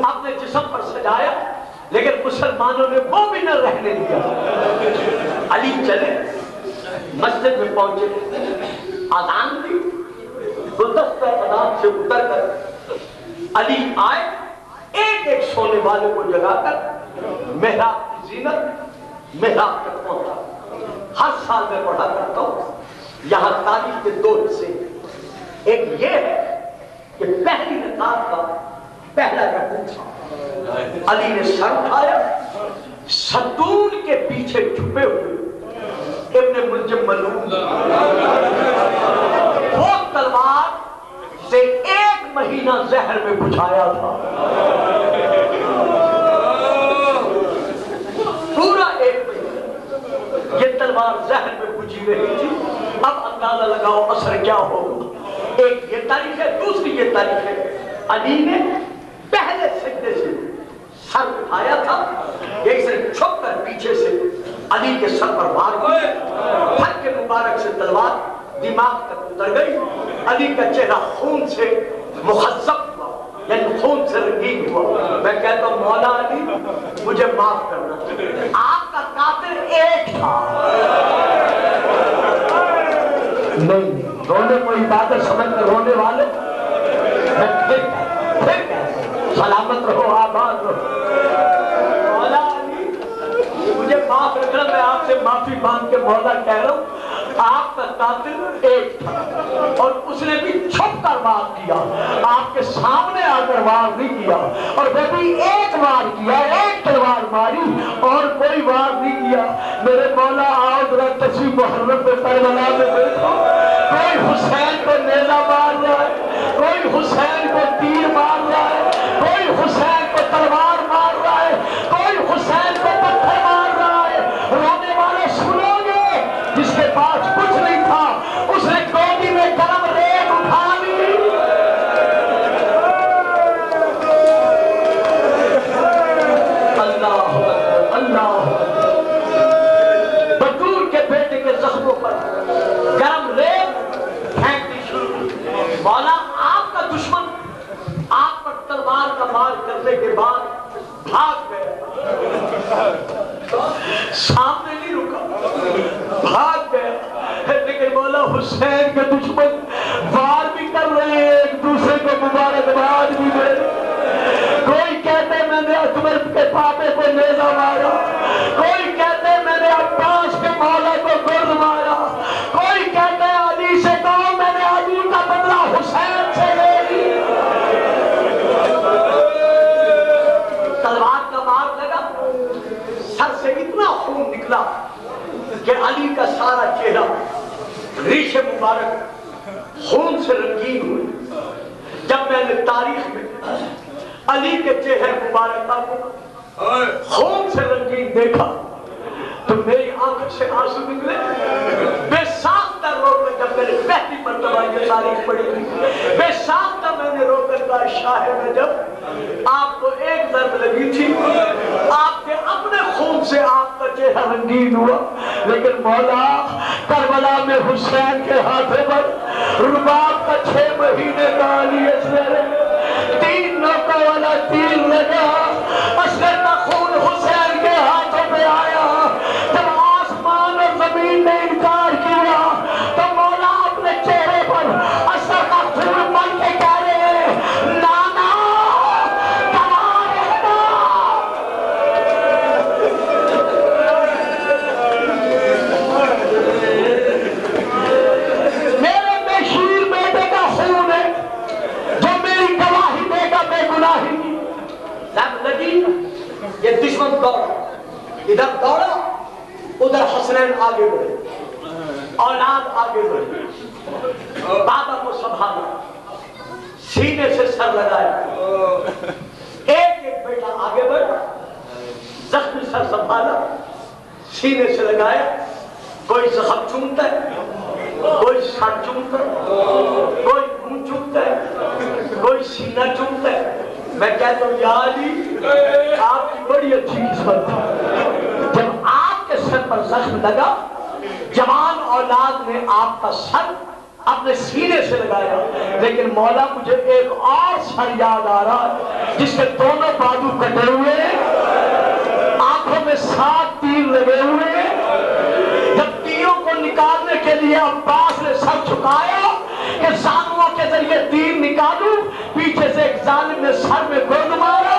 اپنے جسم پر سجایا، لیکن مسلمانوں نے وہ بھی نہ رہنے دیا۔ علی چلے، مسجد میں پہنچے، اذان دی، گلدستہ اذان سے اتر کر علی آئے، ایک ایک سونے والے کو جگا کر محراب کی زینت محراب تک پہنچا۔ ہر سال میں پڑھا کرتا ہوں، یہاں تاریخ کے دو حصے، ایک یہ ہے کہ پہلی رکعت کا پہلا رکوع تھا، علی نے سر اٹھایا، ستون کے پیچھے چھپے ہوئے ابن ملجم ملعون وہ تلوار سے 1 مہینہ زہر میں بجھایا تھا، پورا 1 مہینہ یہ تلوار زہر میں بجھی رہی تھی۔ اب اندازہ لگاؤ اثر کیا ہوگا۔ ایک یہ تاریخ ہے، دوسری یہ تاریخ ہے علی نے پہلے سجدے سے سر اٹھایا تھا، ایک سے چھپ کر پیچھے سے علی کے سر پر وار کیے، پھر کے مبارک سے تلوار دماغ تک اتر گئی، علی کا چہرہ خون سے مخضب ہوا، یعنی خون سے رنگین ہوا۔ میں کہتا ہوں مولا علی مجھے معاف کرنا، آپ کا قاتل ایک تھا۔ نہیں، رونے کو عبادت سمجھ کر رونے والے، میں پھر سلامت رہو، آباد رہو۔ مولا علی مجھے معاف رکھنا، میں آپ سے معافی مانگ کے مولا کہہ رہا ہوں، آپ کا قاتل ایک تھا اور اس نے بھی چھپ کر وار کیا، آپ کے سامنے آ کر وار نہیں کیا، اور وہ بھی ایک وار کیا، ایک تلوار ماری اور کوئی وار نہیں کیا۔ میرے مولا آؤ ذرا تصویر محرم پہ کربلا میں دیکھو، کوئی حسین کو نیزہ مار رہا ہے، کوئی حسین کو تیر مار رہا ہے، کوئی حسین کو تلوار مار رہا ہے، کوئی حسین کو پتھر مار رہا ہے۔ رونے والے سنو گے، جس کے پاس کچھ نہیں تھا اس نے گودی میں گرم ریت اٹھا لی۔ اللہ اکبر، اللہ اکبر۔ بطور کے بیٹے کے زخموں پر گرم ریت پھینکتی شروع۔ مولا آپ کا دشمن کرنے کے بعد بھاگ گیا، سامنے نہیں رکا، بھاگ گیا۔ لیکن مولا حسین کے دشمن وار بھی کر رہے ہیں، ایک دوسرے کو مبارکباد بھی دے رہے ہیں۔ کوئی کہتے میں نے اکبر کے پاپے کو نیزہ مارا، کوئی کہتے میں نے عباس کے مولا کو گرد مارا، کوئی کہتے علی سے کہو میں نے علی کا بدلہ حسین سے لے لی۔ تلوار کا وار لگا، سر سے اتنا خون نکلا کہ علی کا سارا چہرہ ریش مبارک خون سے رنگین ہوئی۔ جب میں نے تاریخ میں علی کے چہرے مبارکہ کو خون سے رنگین دیکھا تو میری آنکھ سے آنسو نکلے۔ بے ساختہ رو کر، جب میں نے پہلی مرتبہ یہ تاریخ پڑھی تھی، بے ساختہ میں نے رو کر کہا شاہ میں جب آپ کو ایک ضرب لگی تھی، آپ کے اپنے خون سے آپ کا چہرہ رنگین ہوا، لیکن مولا کربلا میں حسین کے ہاتھوں پر رباب کا 6 مہینے کا علی اصغر 3 نوکوں والا تیر لگا، اصغر کا خون حسین کے ہاتھوں پہ آیا۔ جب آسمان اور زمین نے انکار کیا تو مولا اپنے چہرے پر اصغر کا خون بن کے کہہ رہے ہیں نانا کہاں رہنا۔ میرے بشیر بیٹے کا خون ہے جو میری گواہی دے گا بے گناہی کی۔ جب لگی یہ دشمن دوڑا، ادھر دوڑا ادھر حسنین آگے بڑھے، اولاد آگے بڑھے، بابا کو سنبھالا، سینے سے سر لگایا، ایک ایک بیٹا آگے بڑھا، زخمی سر سنبھالا، سینے سے لگایا، کوئی زخم چومتا ہے، کوئی سر چومتا ہے، کوئی منہ چومتا ہے، کوئی سینہ چومتا ہے۔ میں کہتا ہوں یا علی آپ کی بڑی اچھی قسمت ہے، جب آپ کے سر پر زخم لگا جوان اولاد نے آپ کا سر اپنے سینے سے لگایا، لیکن مولا مجھے ایک اور سر یاد آ رہا ہے جس کے دونوں بازو کٹے ہوئے، آنکھوں میں 7 تیر لگے ہوئے۔ جب تیروں کو نکالنے کے لیے عباس نے سر جھکایا کہ زانووں کے ذریعے تیر نکالوں، پیچھے سے ایک ظالم نے سر میں گرد مارا،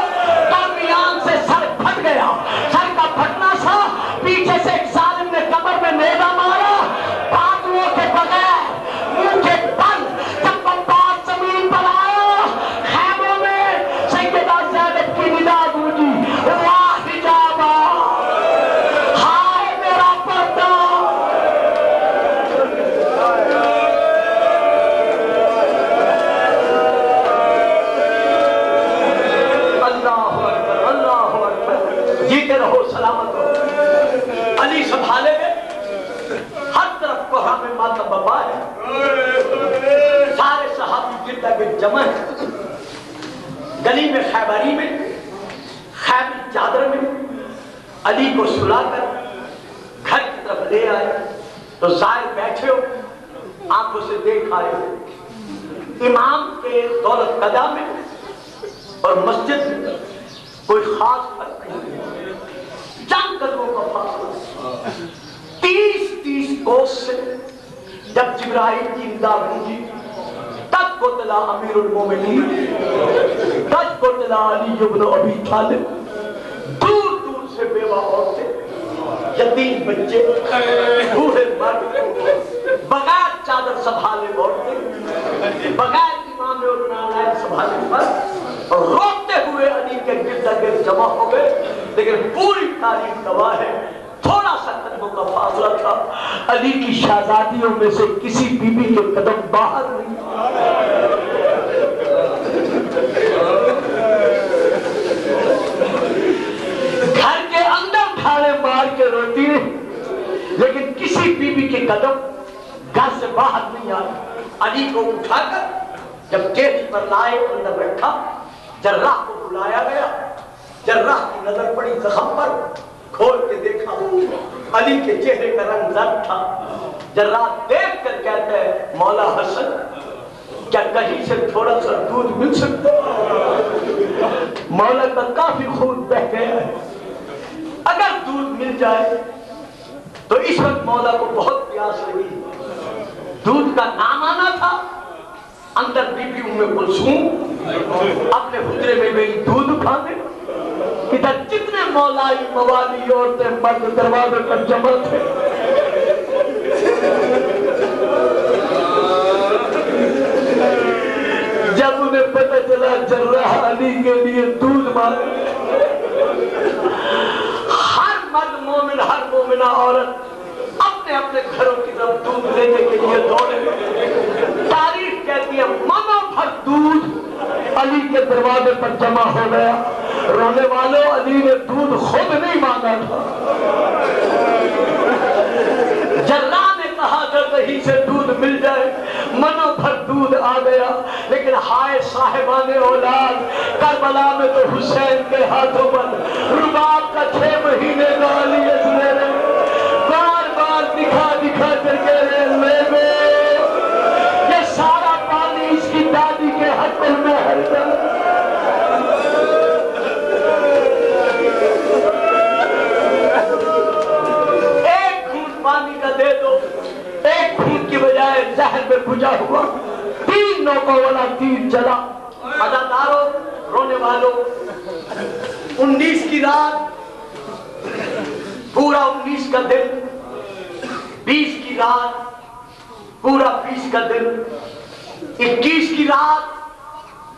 درمیان سے سر پھٹ گیا۔ سر کا پھٹنا تھا، پیچھے سے ایک ظالم نے کمر میں نیزہ مارا، بازوؤں کے بغیر منہ کے بند جب عباس زمین پر آیا، خیموں میں سیدہ زینب کی ندا گونجی، واہ حجابا، ہائے میرا پردہ۔ جیتے رہو، سلامت رہو۔ علی سنبھالے گئے، ہر طرف کو ہمیں ماتم بپا ہے، سارے صحابی گرد گرد جمع ہیں، گلی میں خیبری میں خیبری چادر میں علی کو سلا کر گھر کی طرف لے آئے تو زائر بیٹھے ہو، آنکھوں سے دیکھ آئے ہو، امام کے دولت قدہ میں اور مسجد میں کوئی خاص فرق نہیں، چند قدموں کا فاصلہ، 30 کوس سے جب جبرائیل کی ندا گونجی، تب کو تلا امیر المومنین، تب کو تلا علی بن ابی طالب، دور دور سے بیوہ عورتیں، یتیم بچے، بوڑھے مرد، بغیر چادر سنبھالے عورتیں، بغیر امام اور نالائن سنبھالے پر روتے ہوئے علی کے گرد گرد جمع ہو گئے، لیکن پوری تاریخ گواہ ہے تھوڑا سا قدموں کا فاصلہ تھا، علی کی شہزادیوں میں سے کسی بی بی کے قدم باہر نہیں۔ گھر کے اندر ڈھالے مار کے روتی رہی، لیکن کسی بی بی کے قدم گھر سے باہر نہیں آئی۔ علی کو اٹھا کر جب ٹیبل پر لائے اندر رکھا، جراح کو بلایا گیا، جراح کی نظر پڑی زخم پر، کھول کے دیکھا علی کے چہرے کا رنگ زرد تھا۔ جراح دیکھ کر کہتا ہے مولا حسن کیا کہیں سے تھوڑا سا دودھ مل سکتا؟ مولا کا کافی خون بہ گیا ہے، اگر دودھ مل جائے تو اس وقت مولا کو بہت پیاس لگی، دودھ کا نام آنا تھا۔ اندر بی بی ام کلثوم اپنے حجرے میں گئی دودھ اٹھانے، ادھر جتنے مولائی موالی عورتیں مرد دروازے پر جمع تھے، جب انہیں پتہ چلا جراح علی کے لیے دودھ مانگے، ہر مرد مومن ہر مومنہ عورت اپنے اپنے گھروں کی طرف دودھ لینے کے لیے دوڑے۔ تاریخ کہتی ہے منو بھر دودھ علی کے دروازے پر جمع ہو گیا۔ رونے والوں، علی نے دودھ خود نہیں مانگا تھا، جراح نے کہا اگر کہیں سے دودھ مل جائے، منو بھر دودھ آ گیا۔ لیکن ہائے صاحبان اولاد، کربلا میں تو حسین کے ہاتھوں پر رباب کا 6 مہینے کا علی اصلے نے بار بار دکھا دکھا کر کے لے یہ سارا پانی اس کی دادی کے حقل میں ہلتا۔ ایک گھونٹ پانی کا دے دو، ایک گھونٹ کی بجائے زہر میں بجھا ہوا 3 نوکوں والا تیر چلا۔ عزاداروں، رونے والوں، 19 کی رات، پورا 19 کا دن، 20 کی رات، پورا 20 کا دن، 21 کی رات،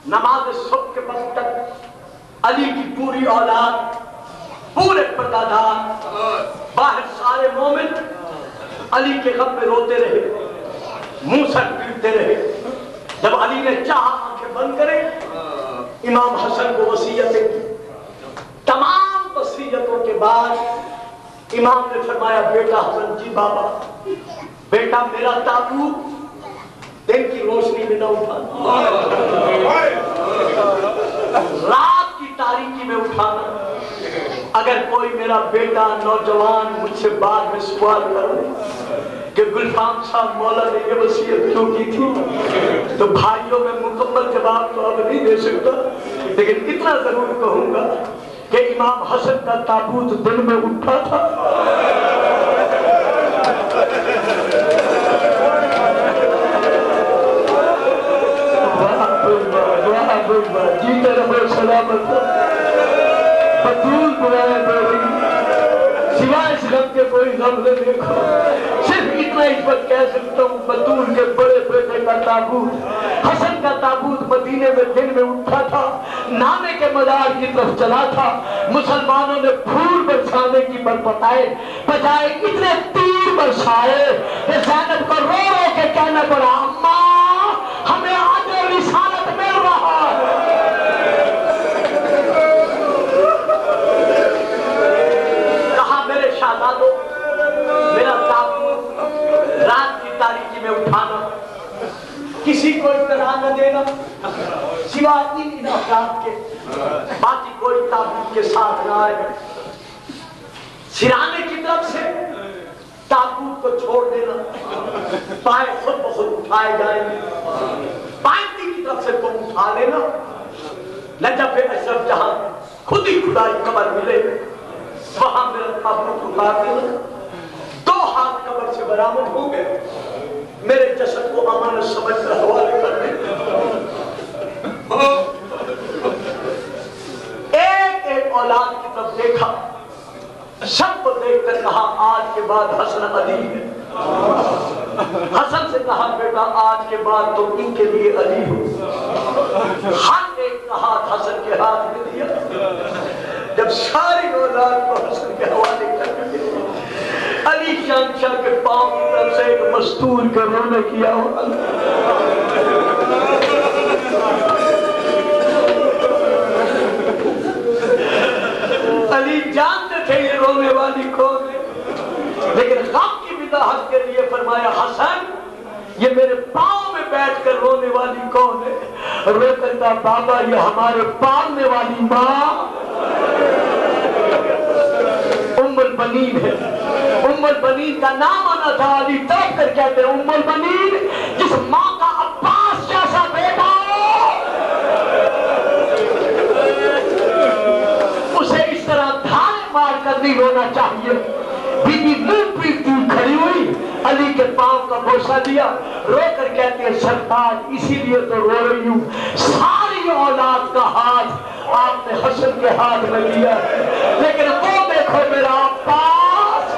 نماز صبح کے وقت تک علی کی پوری اولاد، پورے پردادار، باہر سارے مومن علی کے غم میں روتے رہے، منہ سر پیٹتے رہے۔ جب علی نے چاہا آنکھیں بند کرے، امام حسن کو وصیتیں کی۔ تمام وصیتوں کے بعد امام نے فرمایا بیٹا حسن جی بابا، بیٹا میرا تابوت دن کی روشنی میں نہ اٹھانا، رات کی تاریکی میں اٹھانا۔ اگر کوئی میرا بیٹا نوجوان مجھ سے بعد میں سوال کرے کہ گلفام صاحب مولا نے یہ وصیت کیوں کی تھی، تو بھائیوں میں مکمل جواب تو اب نہیں دے سکتا، لیکن اتنا ضرور کہوں گا کہ امام حسن کا تابوت دن میں اٹھا تھا۔ جیتے رہو سلامت، بطول دعائیں دے رہی، سوائے اس غم کے کوئی غم نہ دیکھو۔ صرف اتنا اس وقت کہہ سکتا ہوں، بطول کے بڑے بیٹے کا تابوت، حسن کا تابوت مدینے میں دن میں اٹھا تھا، نانے کے مزار کی طرف چلا تھا۔ مسلمانوں نے پھول برسانے کی بجائے اتنے تیر برسائے کہ زینب کو رو رو کے کہنا پڑا اماں ہمیں آج رسالت مل رہا ہے۔ کہا میرے شہزادوں، میرا تابوت رات کی تاریکی میں اٹھانا، کسی کو اطلاع نہ دینا سوائے ان افراد کے، باقی کوئی تابوت کے ساتھ نہ آئے۔ سرانے کی طرف سے تابوت کو چھوڑ دینا، پائے خود بخود اٹھائے جائیں گے، پائنتی کی طرف سے تم اٹھا لینا، نجف اشرف جہاں خود ہی خدائی قبر ملے وہاں میرا تابوت اٹھا دینا۔ 2 ہاتھ قبر سے برآمد ہو گئے، میرے جسد کو امانت سمجھ کر حوالے کر دیں۔ ایک ایک اولاد کی طرف دیکھا، سب کو دیکھ کر کہا آج کے بعد حسن علی ہے۔ حسن سے کہا بیٹا آج کے بعد تم ان کے لیے علی ہو۔ ہر ایک کا ہاتھ حسن کے ہاتھ میں دیا۔ جب ساری اولاد کو حسن کے حوالے کر دیا، علی شاہ کے پاؤں کی طرف سے ایک مستور کے رونے کیا ہوا۔ علی جانتے تھے یہ رونے والی کون ہے، لیکن غم کی وضاحت کے لیے فرمایا حسن یہ میرے پاؤں میں بیٹھ کر رونے والی کون ہے؟ رو کر کہا بابا یہ ہمارے پالنے والی ماں ام البنین ہے۔ ام البنین کا نام آنا تھا، علی تڑپ کر کہتے ہیں ام البنین جس ماں کا عباس جیسا بیٹا پر نہیں رونا چاہیے. بی بی منہ پیٹتی کھڑی ہوئی, علی کے پاؤں کا بوسہ دیا, رو کر کہتے ہیں سرکار اسی لیے تو رو رہی ہوں, ساری اولاد کا ہاتھ آپ نے حسن کے ہاتھ میں دیا, لیکن وہ دیکھو میرا عباس.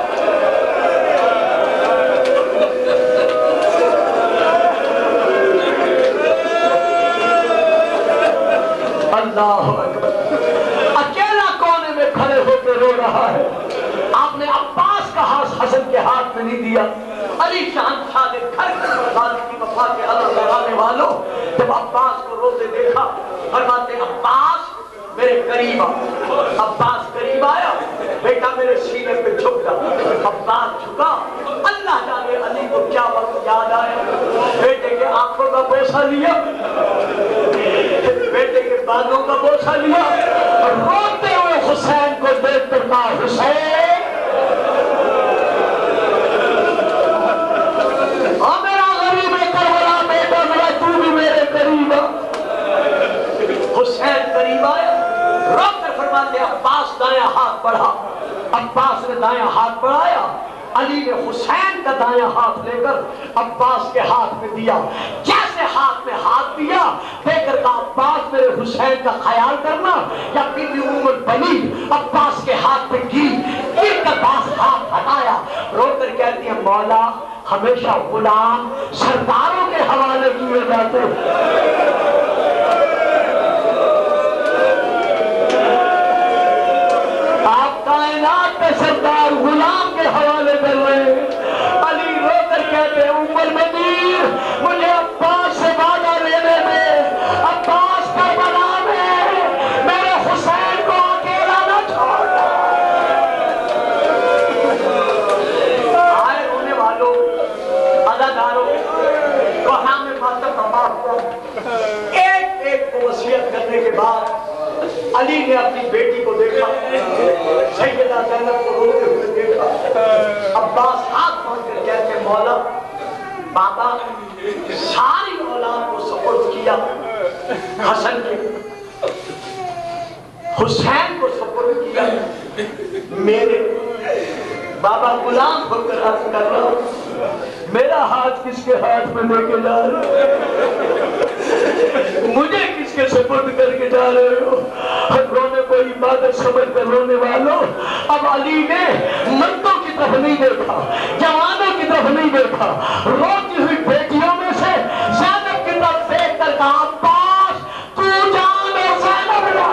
اللہ اکبر, اکیلا کونے میں کھڑے ہو کے رو رہا ہے. آپ نے عباس کا ہاتھ حسن کے ہاتھ میں نہیں دیا. علی شہنشاہ نے گھر کی وفا کے اللہ لگانے والوں جب عباس کو روتے دیکھا, فرماتے عباس میرے قریب آ. عباس قریب آیا, بیٹا میرے سینے پہ جھک جا. عباس جھکا, اللہ جانے علی کو کیا وقت یاد آیا, بیٹے کے آنکھوں کا بوسہ لیا, بیٹے کے بالوں کا بوسہ لیا, اور روتے ہوئے حسین کو دیکھ کر کہا حسین میرا غریب کربلا بیٹا, میرا تو بھی میرے قریب آ. حسین قریب آیا, رو کر فرماتے عباس دایاں ہاتھ بڑھا. عباس نے دایاں ہاتھ بڑھایا, علی نے حسین کا دایاں ہاتھ لے کر عباس کے ہاتھ میں دیا. جیسے ہاتھ میں ہاتھ دیا دے کر کہا عباس میرے حسین کا خیال کرنا. یا بی بی ام البنین عباس کے ہاتھ میں گر کر عباس ہاتھ ہٹایا, رو کر کہتی ہے مولا ہمیشہ غلام سرداروں کے حوالے کیے جاتے. آپ کائنات میں سردار غلام کے حوالے کر رہے ہیں. علی رو کر کہتے ہیں ام المنیر مجھے عباس سے وعدہ لینے میں, عباس کربلا میں میرے حسین کو اکیلا نہ چھوڑنا. آئے رونے والوں, اداکاروں, وہاں میں ماتم عباس کو ایک ایک کو وصیت کرنے کے بعد علی نے اپنی بیٹی کو دیکھا, سیدہ زینب کو روتے ہوئے دیکھا. عباس ہاتھ باندھ کر کہتے ہیں مولا بابا ساری اولاد کو سپرد کیا, حسن کے حسین کو سپرد کیا, میرے بابا غلام ہو کر عرض کر رہا ہوں میرا ہاتھ کس کے ہاتھ میں لے کے جا رہے ہو, مجھے کس کے سپرد کر کے جا رہے ہو. رونے کو عبادت سمجھ کر رونے والوں, اب علی نے مردوں کی طرف نہیں دیکھا, جوانوں کی طرف نہیں دیکھا, روتی ہوئی بیٹیوں میں سے زینب کی طرف دیکھ کر کہا عباس تو جان اور زینب لا.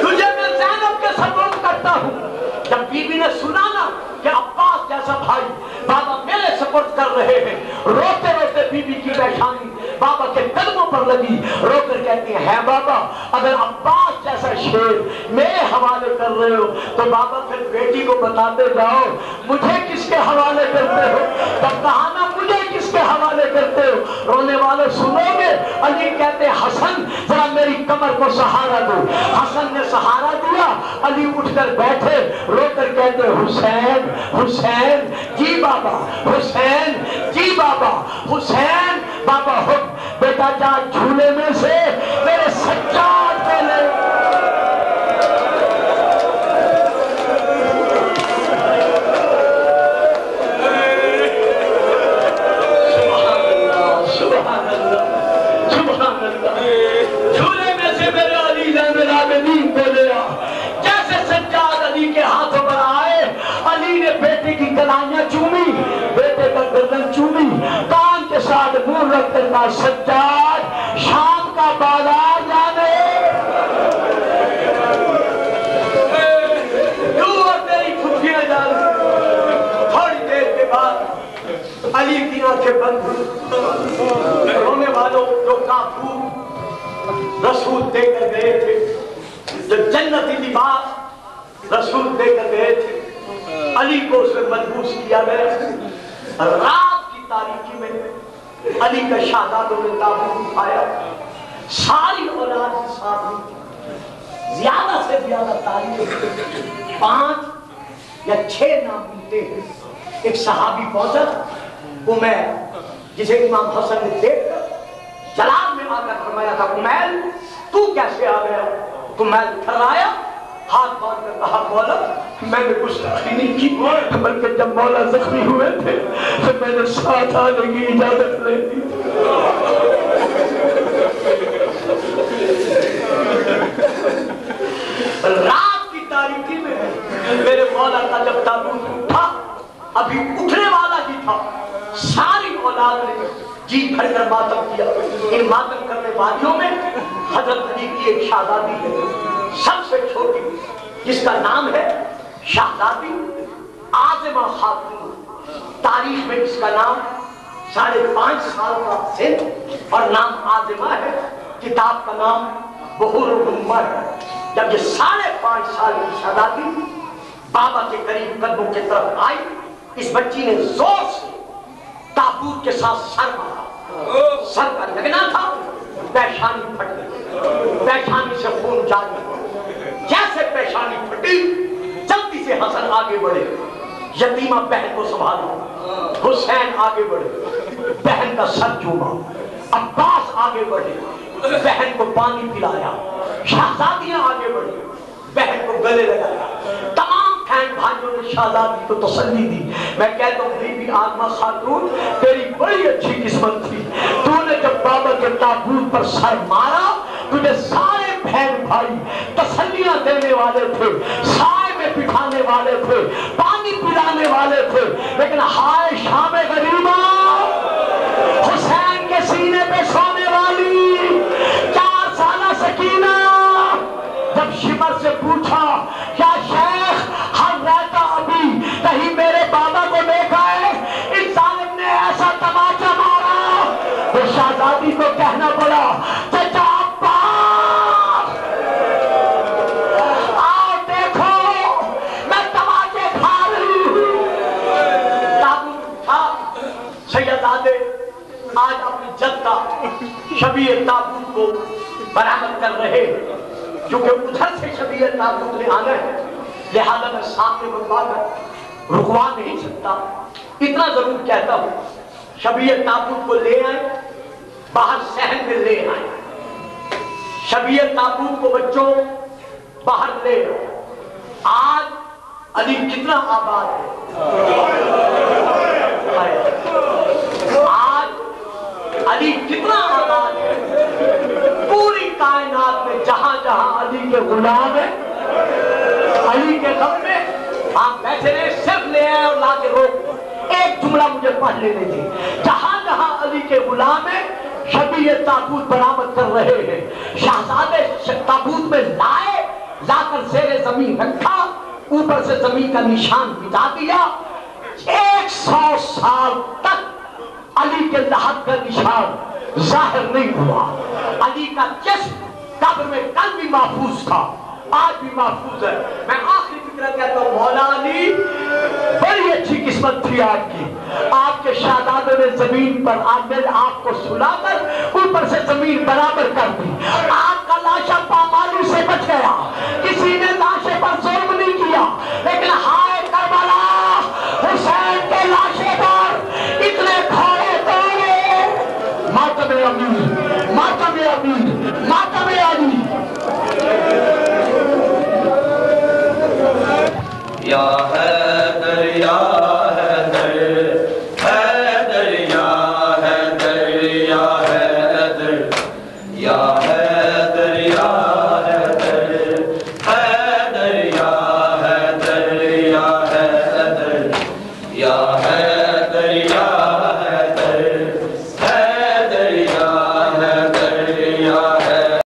تجھے میں زینب کے سپرد کرتا ہوں. جب بی بی نے سنا نا کہ عباس جیسا بھائی بابا میرے سپرد کر رہے ہیں, روتے روتے بی بی کی پیشانی بابا کے قدموں پر لگی, رو کر کہتی ہے بابا اگر عباس جیسا شیر میرے حوالے کر رہے ہو تو بابا پھر بیٹی کو بتاتے جاؤ مجھے کس کے حوالے کرتے ہو, تب کہا نا مجھے کس کے حوالے کرتے ہو. رونے والے سنو گے, علی کہتے حسن ذرا میری کمر کو سہارا دو. حسن نے سہارا دیا, علی اٹھ کر بیٹھے, رو کر کہتے حسین حسین جی بابا, حسین جی بابا, حسین بابا حکم بیٹا جا جھولے میں سے میرے سجاد کو لے. سبحان اللہ سبحان اللہ, جھولے میں سے میرے علی زین العابدین کو لیا. جیسے سجاد علی کے ہاتھوں پر آئے, علی نے بیٹے کی کلائیاں چومی, بیٹے کا گردن چومی, کان کے ساتھ منہ رکھ کر کہا سجاد شام کا بازار جانے تو اور تیری کھٹیاں جانے. تھوڑی دیر کے بعد علی کی آنکھیں بند ہوئی. رونے والوں جو کافور رسول دے کر گئے تھے, جو جنتی لباس رسول دے کر گئے تھے, علی کو اس میں ملبوس کیا گیا. رات کی تاریکی میں علی کا شہزادوں نے تابوت اٹھایا, ساری اولاد کے ساتھ ہوئی, زیادہ سے زیادہ تاریخ 5 یا 6 نام ملتے ہیں. ایک صحابی پہنچا عمیر, جسے امام حسن نے دیکھ کر جلال میں آ کر فرمایا تھا کمیل تو کیسے آ گیا؟ کمیل تھرایا، ہاتھ باندھ کر کہا مولا میں نے گستاخی نہیں کی، بلکہ جب مولا زخمی ہوئے تھے تو میں نے ساتھ آنے کی اجازت لے دی۔ رات کی تاریکی میں میرے مولا کا جب تابوت اٹھا، ابھی اٹھنے والا ہی تھا، ساری اولاد نے جی بھر کر ماتم کیا۔ ان ماتم کرنے والیوں میں حضرت علی کی ایک شہزادی ہے، سب سے چھوٹی، جس کا نام ہے شہزادی عاظمہ خاتون۔ تاریخ میں اس کا نام 5.5 سال کا سن اور نام عاظمہ ہے، کتاب کا نام بحور الامہ ہے۔ جب یہ 5.5 سال کی شہزادی بابا کے قریب قدموں کی طرف آئی، اس بچی نے زور سے تابوت کے ساتھ سر مارا، سر کا لگنا تھا، پیشانی پھٹ گئی، پیشانی سے خون جاری ہوا۔ جیسے پیشانی پھٹی جلدی سے حسن آگے بڑھے، یتیمہ بہن کو سنبھالا، حسین آگے بڑھے، بہن کا سر چوما، عباس آگے بڑھے، بہن کو پانی پلایا، شہزادیاں آگے بڑھی، بہن کو گلے لگایا، تمام بہن بھائیوں نے شہزادی کو تسلی دی۔ میں کہتا ہوں بی بی عاظمہ خاتون تیری بڑی اچھی قسمت تھی، تو نے جب بابا کے تابوت پر سر مارا تجھے سارے بہن بھائی تسلیاں دینے والے تھے، سائے میں بٹھانے والے تھے، پانی پلانے والے تھے، لیکن ہائے شام غریبہ، حسین کے سینے پہ سونے والی 4 سالہ سکینہ جب شمر سے پوچھا کیا شیخ ہم رہتا ابھی کہیں میرے بابا کو دیکھا ہے؟ اس ظالم نے ایسا تماچا مارا تو شہزادی کو کہنا پڑا چچا عباس آؤ دیکھو میں تماچے کھا رہی ہوں۔ تابوت تھا، سیدزادے آج اپنی جد کا شبیہ تابوت کو برآمد کر رہے، کیونکہ ادھر سے شبیہ تابوت نے آنا ہے، لہذا میں سامنے بنوا کر رکوا نہیں سکتا۔ اتنا ضرور کہتا ہوں شبیہ تابوت کو لے آئے، باہر صحن میں لے آئے، شبیہ تابوت کو بچوں باہر لے آئے۔ آج علی کتنا آباد ہے، آج علی کتنا آباد ہے، پوری کائنات میں جہاں جہاں علی کے غلام ہیں، علی کے غم میں آپ بیٹھے رہے، صرف لے آئے اور لا کے روک۔ ایک جملہ مجھے پڑھ لینے دیں، جہاں جہاں علی کے غلام ہیں شبیہ تابوت برآمد کر رہے ہیں، شہزادے تابوت میں لائے، لا کر زیر زمین رکھا، اوپر سے زمین کا نشان مٹا دیا۔ 100 سال تک علی کے لحد کا نشان ظاہر نہیں ہوا۔ علی کا جسم قبر میں کل بھی محفوظ تھا، آج بھی محفوظ ہے۔ میں آخری فکرہ کہتا ہوں مولا علی بڑی اچھی قسمت تھی آپ کی، آپ کے شہزادے نے زمین پر آج میں آپ کو سلا کر اوپر سے زمین برابر کر دی۔ آپ کا لاشا پامالی سے بچ گیا، کسی نے لاشے پر ظلم نہیں کیا، لیکن ہائے کربلا حسین کے لاشے پر اتنے کھوڑے توڑے۔ ماتم امیر، ماتم امیر، ماتم علی۔ یا حیدر یا حیدر، حیدر یا حیدر یا حیدر یا